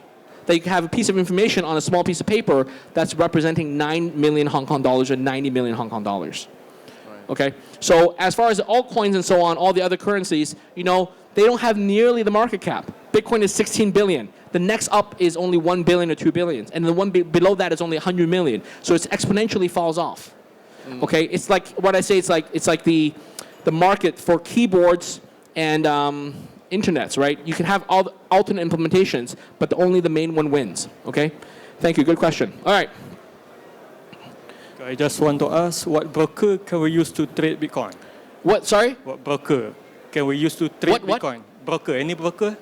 That you can have a piece of information on a small piece of paper that's representing 9 million Hong Kong dollars or 90 million Hong Kong dollars. Right. Okay? So as far as the altcoins and so on, all the other currencies, they don't have nearly the market cap. Bitcoin is 16 billion. The next up is only 1 billion or 2 billion. And the one below that is only 100 million. So it exponentially falls off. Okay? It's like what I say, it's like the market for keyboards and internets, right? You can have all the alternate implementations, but only the main one wins. Okay? Thank you. Good question. All right. I just want to ask, what broker can we use to trade Bitcoin? What? Sorry? What broker? Can we use to trade What? Bitcoin? Broker? Any broker?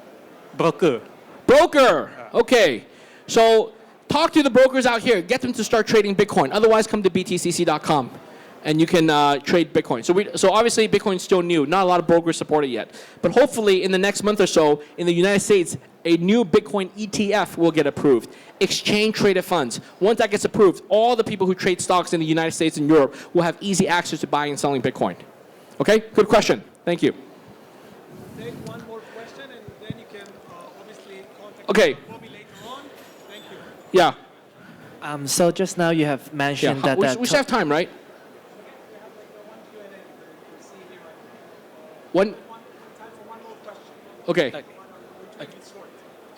Broker. Broker. Okay. So talk to the brokers out here. Get them to start trading Bitcoin. Otherwise, come to BTCC.com. And you can trade Bitcoin. So obviously, Bitcoin's still new. Not a lot of brokers support it yet. But hopefully, in the next month or so, in the United States, a new Bitcoin ETF will get approved. Exchange-traded funds. Once that gets approved, all the people who trade stocks in the United States and Europe will have easy access to buying and selling Bitcoin. Okay? Good question. Thank you. Take one more question, and then you can obviously contact Okay. me later on. Thank you. Yeah. So just now you have mentioned that We still have time, right? One. Okay.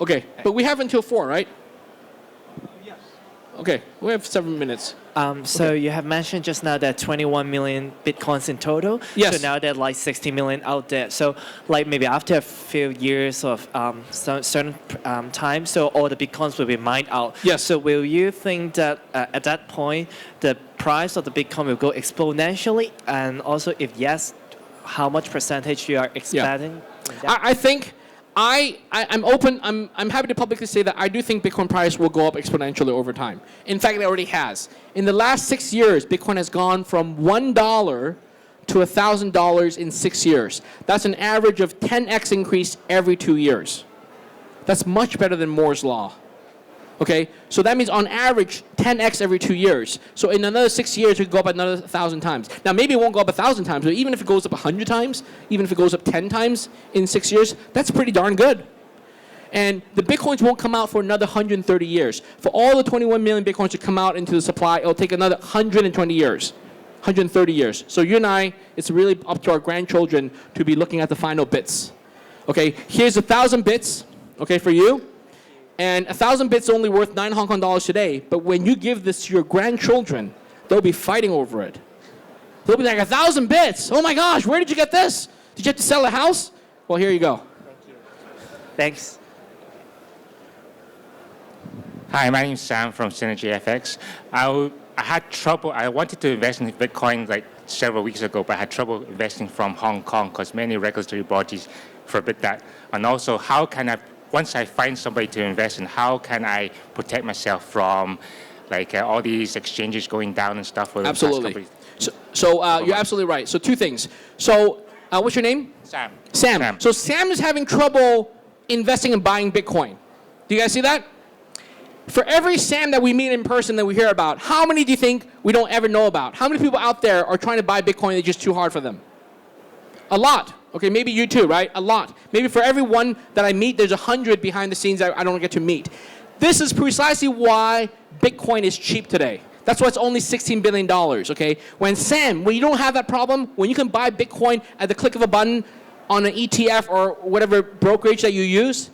Okay. But we have until 4, right? Yes. Okay. We have 7 minutes. So you have mentioned just now that 21 million Bitcoins in total. Yes. So now there are like 60 million out there. So like maybe after a few years of certain time, so all the Bitcoins will be mined out. Yes. So will you think that at that point, the price of the Bitcoin will go exponentially? And also if yes, how much percentage you are expecting? I think I'm open. I'm happy to publicly say that I do think Bitcoin price will go up exponentially over time. In fact, it already has. In the last 6 years, Bitcoin has gone from $1 to $1,000 in 6 years. That's an average of 10x increase every 2 years. That's much better than Moore's law. Okay, so that means on average 10x every 2 years. So in another 6 years, it could go up another 1,000 times. Now maybe it won't go up 1,000 times, but even if it goes up 100 times, even if it goes up 10 times in 6 years, that's pretty darn good. And the Bitcoins won't come out for another 130 years. For all the 21 million Bitcoins to come out into the supply, it'll take another 120 years, 130 years. So you and I, it's really up to our grandchildren to be looking at the final bits. Okay, here's 1,000 bits, okay, for you. And 1,000 bits only worth 9 Hong Kong dollars today. But when you give this to your grandchildren, they'll be fighting over it. They'll be like, 1,000 bits. Oh my gosh, where did you get this? Did you have to sell a house? Well, here you go. Thanks. Hi, my name is Sam from Synergy FX. I had trouble. I wanted to invest in Bitcoin like several weeks ago, but I had trouble investing from Hong Kong because many regulatory bodies forbid that. And also, how can I, once I find somebody to invest in, how can I protect myself from like all these exchanges going down and stuff? For the past Absolutely. couple of- So you're absolutely right. So 2 things. So what's your name? Sam. Sam. So Sam is having trouble investing and buying Bitcoin. Do you guys see that? For every Sam that we meet in person that we hear about, how many do you think we don't ever know about? How many people out there are trying to buy Bitcoin and it's just too hard for them? A lot. Okay, maybe you too, right? A lot. Maybe for every one that I meet, there's 100 behind the scenes that I don't get to meet. This is precisely why Bitcoin is cheap today. That's why it's only $16 billion, okay? When you don't have that problem, when you can buy Bitcoin at the click of a button on an ETF or whatever brokerage that you use,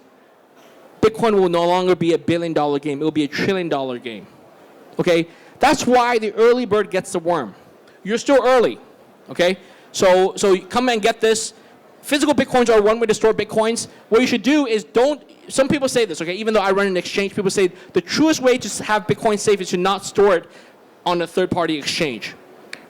Bitcoin will no longer be $1 billion game. It will be $1 trillion game, okay? That's why the early bird gets the worm. You're still early, okay? So come and get this. Physical Bitcoins are one way to store Bitcoins. What you should do is some people say this, okay, even though I run an exchange, people say the truest way to have Bitcoin safe is to not store it on a third-party exchange,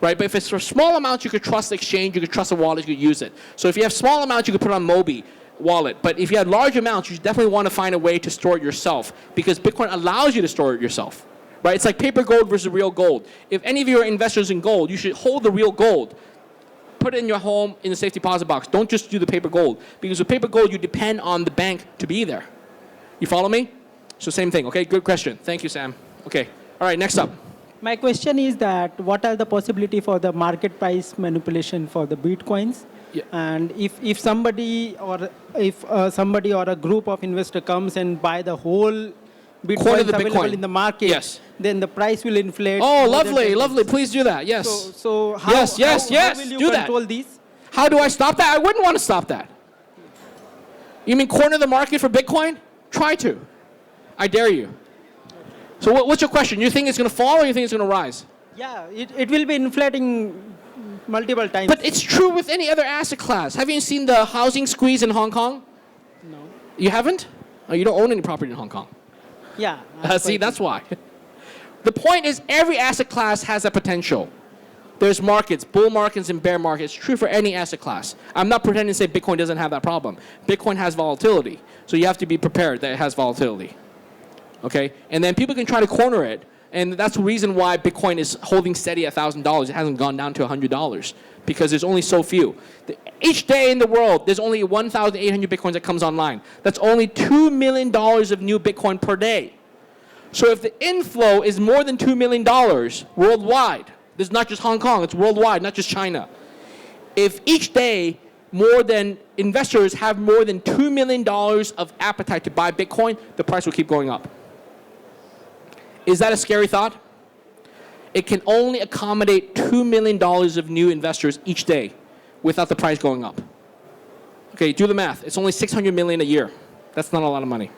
right? But if it's for small amounts, you could trust the exchange, you could trust the wallet, you could use it. So if you have small amounts, you could put it on Mobi wallet. But if you have large amounts, you definitely want to find a way to store it yourself because Bitcoin allows you to store it yourself, right? It's like paper gold versus real gold. If any of you are investors in gold, you should hold the real gold. Put it in your home in the safe deposit box. Don't just do the paper gold. Because with paper gold, you depend on the bank to be there. You follow me? So same thing, okay? Good question. Thank you, Sam. Okay. All right, next up. My question is that what are the possibility for the market price manipulation for the Bitcoins? Yeah. And if somebody or a group of investor comes and buy the whole Bitcoins available Bitcoin. in the market, Yes. then the price will inflate. Oh, more than lovely, 10%. lovely. Please do that. Yes. So how, Yes, yes, how, yes, how will you do that. control these? How do I stop that? I wouldn't want to stop that. You mean corner the market for Bitcoin? Try to. I dare you. So what's your question? You think it's going to fall or you think it's going to rise? Yeah, it will be inflating multiple times. But it's true with any other asset class. Have you seen the housing squeeze in Hong Kong? No. You haven't? Oh, you don't own any property in Hong Kong. Yeah. See, that's why. The point is every asset class has a potential. There's markets, bull markets and bear markets. It's true for any asset class. I'm not pretending to say Bitcoin doesn't have that problem. Bitcoin has volatility. So you have to be prepared that it has volatility. Okay? And then people can try to corner it. And that's the reason why Bitcoin is holding steady at $1,000. It hasn't gone down to $100 because there's only so few. Each day in the world, there's only 1,800 Bitcoins that comes online. That's only $2 million of new Bitcoin per day. So if the inflow is more than $2 million worldwide, this is not just Hong Kong, it's worldwide, not just China. If each day investors have more than $2 million of appetite to buy Bitcoin, the price will keep going up. Is that a scary thought? It can only accommodate $2 million of new investors each day without the price going up. Okay, do the math. It's only $600 million a year. That's not a lot of money.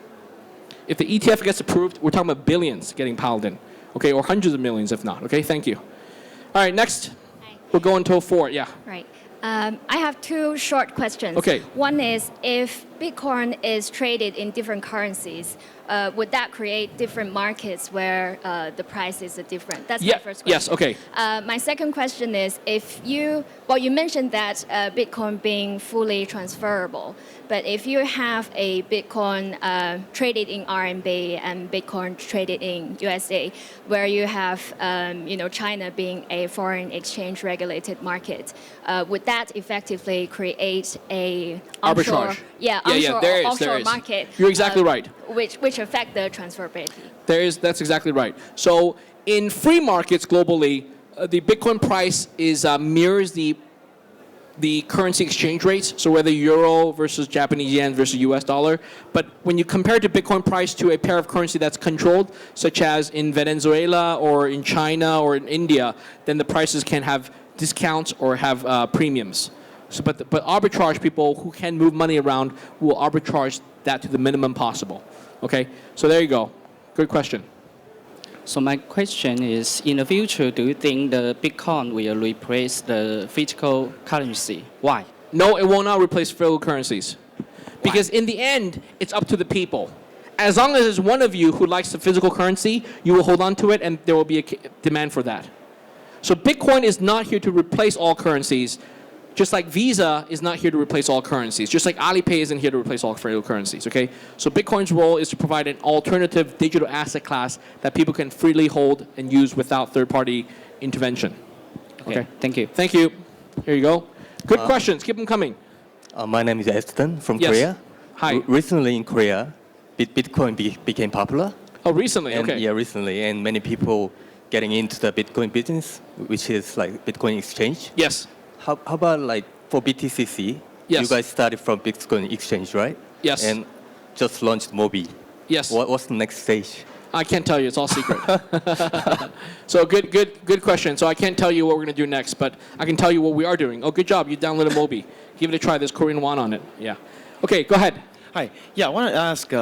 If the ETF gets approved, we're talking about billions getting piled in. Okay, or hundreds of millions if not. Okay, thank you. All right, next. Hi. We'll go until 4, yeah. Right. I have two short questions. Okay. One is, if Bitcoin is traded in different currencies, would that create different markets where the prices are different? That's my first question. Yes, okay. My second question is, you mentioned that Bitcoin being fully transferable, but if you have a Bitcoin traded in RMB and Bitcoin traded in USA, where you have China being a foreign exchange regulated market, would that effectively create a onshore, arbitrage? Offshore market? You're exactly right. Which affect the transferability. That's exactly right. So in free markets globally, the Bitcoin price mirrors the currency exchange rates, so whether euro versus Japanese yen versus US dollar. But when you compare the Bitcoin price to a pair of currency that's controlled, such as in Venezuela or in China or in India, then the prices can have discounts or have premiums. So, but arbitrage people who can move money around will arbitrage that to the minimum possible. Okay, so there you go. Good question. So my question is, in the future, do you think the Bitcoin will replace the physical currency? Why? No, it will not replace physical currencies. Because in the end, it's up to the people. As long as there's one of you who likes the physical currency, you will hold on to it and there will be a demand for that. So Bitcoin is not here to replace all currencies, just like Visa is not here to replace all currencies, just like Alipay isn't here to replace all currencies, okay? So Bitcoin's role is to provide an alternative digital asset class that people can freely hold and use without third-party intervention. Okay, thank you. Thank you. Here you go. Good questions. Keep them coming. My name is Eston from Korea. Hi. Recently in Korea, Bitcoin became popular. Oh, recently? And, okay. Yeah, recently. And many people getting into the Bitcoin business, which is like Bitcoin exchange. Yes. How about like for BTCC? Yes. You guys started from Bitcoin exchange, right? Yes. And just launched Mobi. Yes. What's the next stage? I can't tell you. It's all secret. So good question. So I can't tell you what we're going to do next, but I can tell you what we are doing. Oh, good job. You downloaded Mobi. Give it a try. There's Korean won on it. Yeah. Okay, go ahead. Hi. Yeah, I want to ask,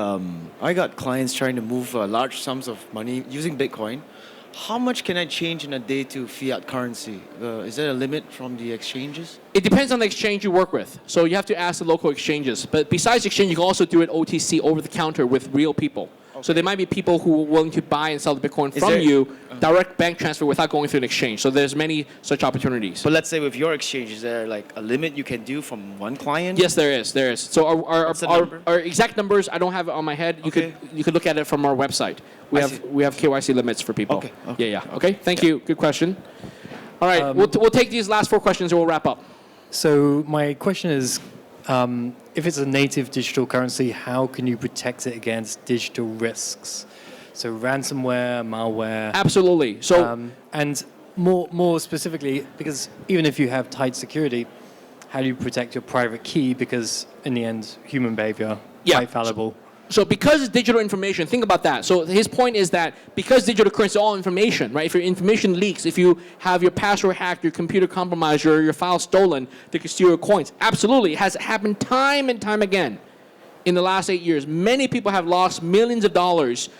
I got clients trying to move large sums of money using Bitcoin. How much can I change in a day to fiat currency? Is there a limit from the exchanges? It depends on the exchange you work with. So you have to ask the local exchanges. But besides exchange, you can also do it OTC, over the counter, with real people. Okay. So there might be people who are willing to buy and sell the Bitcoin from you, direct bank transfer without going through an exchange. So there's many such opportunities. But let's say with your exchange, is there like a limit you can do from one client? Yes, there is. There is. So our exact numbers, I don't have it on my head. You could look at it from our website. We have KYC limits for people. Okay. Yeah. Okay. Thank you. Good question. All right. We'll take these last 4 questions and we'll wrap up. So my question is, if it's a native digital currency, how can you protect it against digital risks? So ransomware, malware. Absolutely. So and more specifically, because even if you have tight security, how do you protect your private key? Because in the end, human behavior, quite fallible. So because it's digital information, think about that. So his point is that because digital currency is all information, right? If your information leaks, if you have your password hacked, your computer compromised, your file stolen, they can steal your coins. Absolutely. It has happened time and time again in the last 8 years. Many people have lost millions of dollars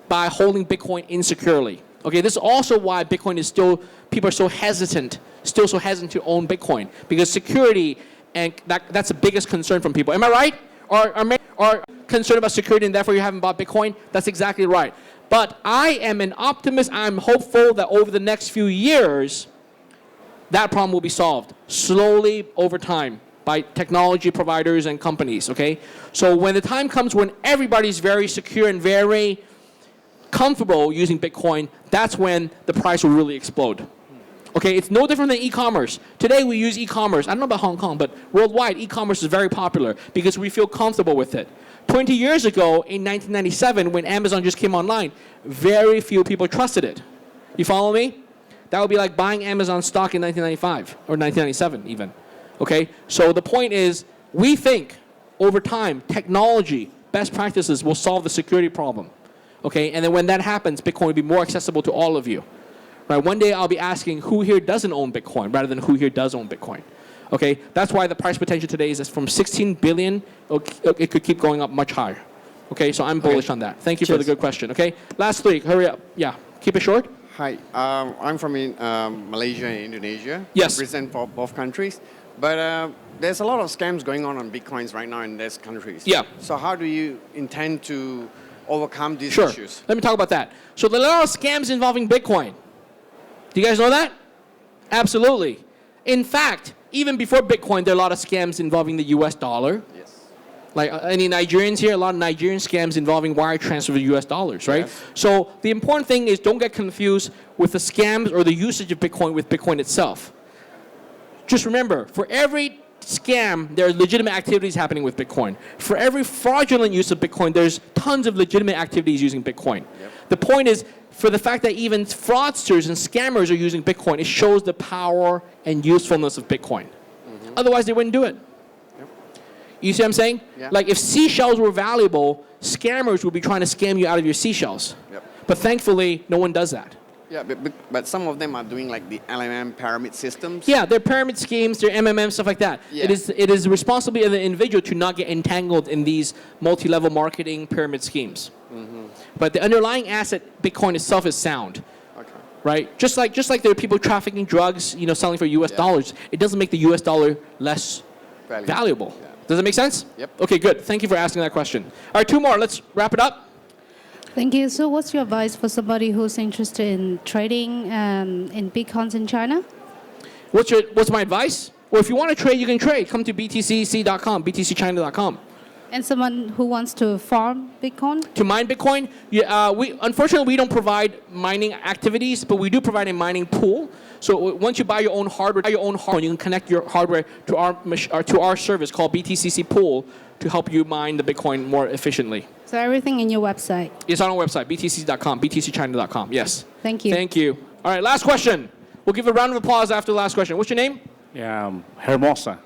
by holding Bitcoin insecurely. Okay, this is also why Bitcoin is still, people are so hesitant to own Bitcoin, because security, and that's the biggest concern from people. Am I right? Are concerned about security and therefore you haven't bought Bitcoin? That's exactly right. But I am an optimist. I'm hopeful that over the next few years, that problem will be solved slowly over time by technology providers and companies, okay? So when the time comes when everybody's very secure and very comfortable using Bitcoin, that's when the price will really explode. Okay, it's no different than e-commerce. Today we use e-commerce. I don't know about Hong Kong, but worldwide e-commerce is very popular because we feel comfortable with it. 20 years ago, in 1997, when Amazon just came online, very few people trusted it. You follow me? That would be like buying Amazon stock in 1995 or 1997 even. Okay, so the point is, we think over time, technology, best practices will solve the security problem. Okay, and then when that happens, Bitcoin will be more accessible to all of you. Right? One day I'll be asking who here doesn't own Bitcoin rather than who here does own Bitcoin. Okay, that's why the price potential today is from 16 billion. It could keep going up much higher. Okay, so I'm bullish on that. Thank you for the good question. Okay, last three, hurry up. Yeah, keep it short. Hi, I'm from Malaysia and Indonesia. Yes. Represent for both countries. But there's a lot of scams going on Bitcoins right now in these countries. Yeah. So how do you intend to overcome these Sure. issues? Let me talk about that. So there are a lot of scams involving Bitcoin. Do you guys know that? Absolutely. In fact, even before Bitcoin, there are a lot of scams involving the US dollar. Yes. Like any Nigerians here, a lot of Nigerian scams involving wire transfer of US dollars, right? Yes. So the important thing is don't get confused with the scams or the usage of Bitcoin with Bitcoin itself. Just remember, for every scam, there are legitimate activities happening with Bitcoin. For every fraudulent use of Bitcoin, there's tons of legitimate activities using Bitcoin. Yep. The point is, for the fact that even fraudsters and scammers are using Bitcoin, it shows the power and usefulness of Bitcoin. Otherwise, they wouldn't do it. Yep. You see what I'm saying? Yeah. Like if seashells were valuable, scammers would be trying to scam you out of your seashells. Yep. But thankfully, no one does that. Yeah, but some of them are doing like the LMM pyramid systems. Yeah, they're pyramid schemes, they're MMM, stuff like that. Yeah. It is the responsibility of the individual to not get entangled in these multi-level marketing pyramid schemes. But the underlying asset, Bitcoin itself, is sound. Okay. Right? Just like there are people trafficking drugs, selling for US dollars, it doesn't make the US dollar less valuable. Yeah. Does that make sense? Yep. Okay, good. Thank you for asking that question. All right, two more. Let's wrap it up. Thank you. So what's your advice for somebody who's interested in trading in Bitcoins in China? What's my advice? Well, if you want to trade, you can trade. Come to BTCC.com, BTCChina.com. And someone who wants to farm Bitcoin? To mine Bitcoin, unfortunately, we don't provide mining activities, but we do provide a mining pool. So once you buy your own hardware, you can connect your hardware to our service called BTCC Pool to help you mine the Bitcoin more efficiently. So everything in your website? It's on our website, BTC.com, BTCChina.com. Yes. Thank you. Thank you. All right, last question. We'll give a round of applause after the last question. What's your name? Yeah, Hermosa.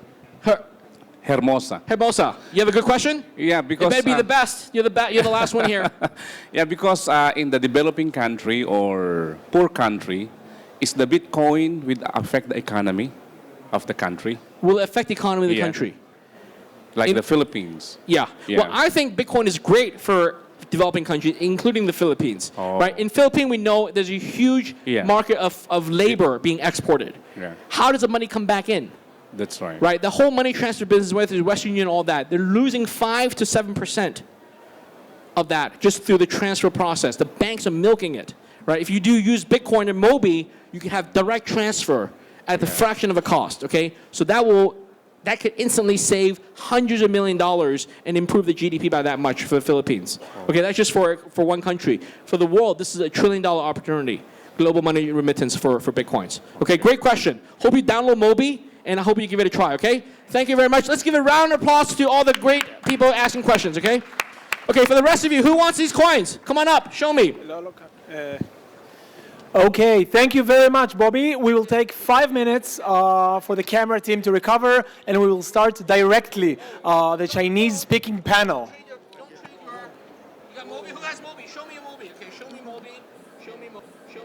Hermosa. Hermosa. You have a good question? Yeah, because... It better be the best. You're the last one here. Yeah, because in the developing country or poor country, is the Bitcoin will affect the economy of the country? Will it affect the economy of the country? Like the Philippines. Yeah. Well, I think Bitcoin is great for developing countries, including the Philippines. Right? In Philippines, we know there's a huge market of labor being exported. Yeah. How does the money come back in? That's right. Right? The whole money transfer business, whether it's Western Union and all that, they're losing 5 to 7% of that just through the transfer process. The banks are milking it. Right? If you do use Bitcoin or Mobi, you can have direct transfer at the fraction of a cost. Okay? So that could instantly save hundreds of $millions and improve the GDP by that much for the Philippines. Okay, that's just for one country. For the world, this is a $1 trillion opportunity, global money remittance for Bitcoins. Okay, great question. Hope you download Mobi, and I hope you give it a try, okay? Thank you very much. Let's give a round of applause to all the great people asking questions, okay? Okay, for the rest of you, who wants these coins? Come on up, show me. Okay, thank you very much, Bobby. We will take 5 minutes for the camera team to recover, and we will start directly the Chinese speaking panel. You got Mobi? Who has Mobi? Show me a Mobi. Okay, show me Mobi. Show me Mobi.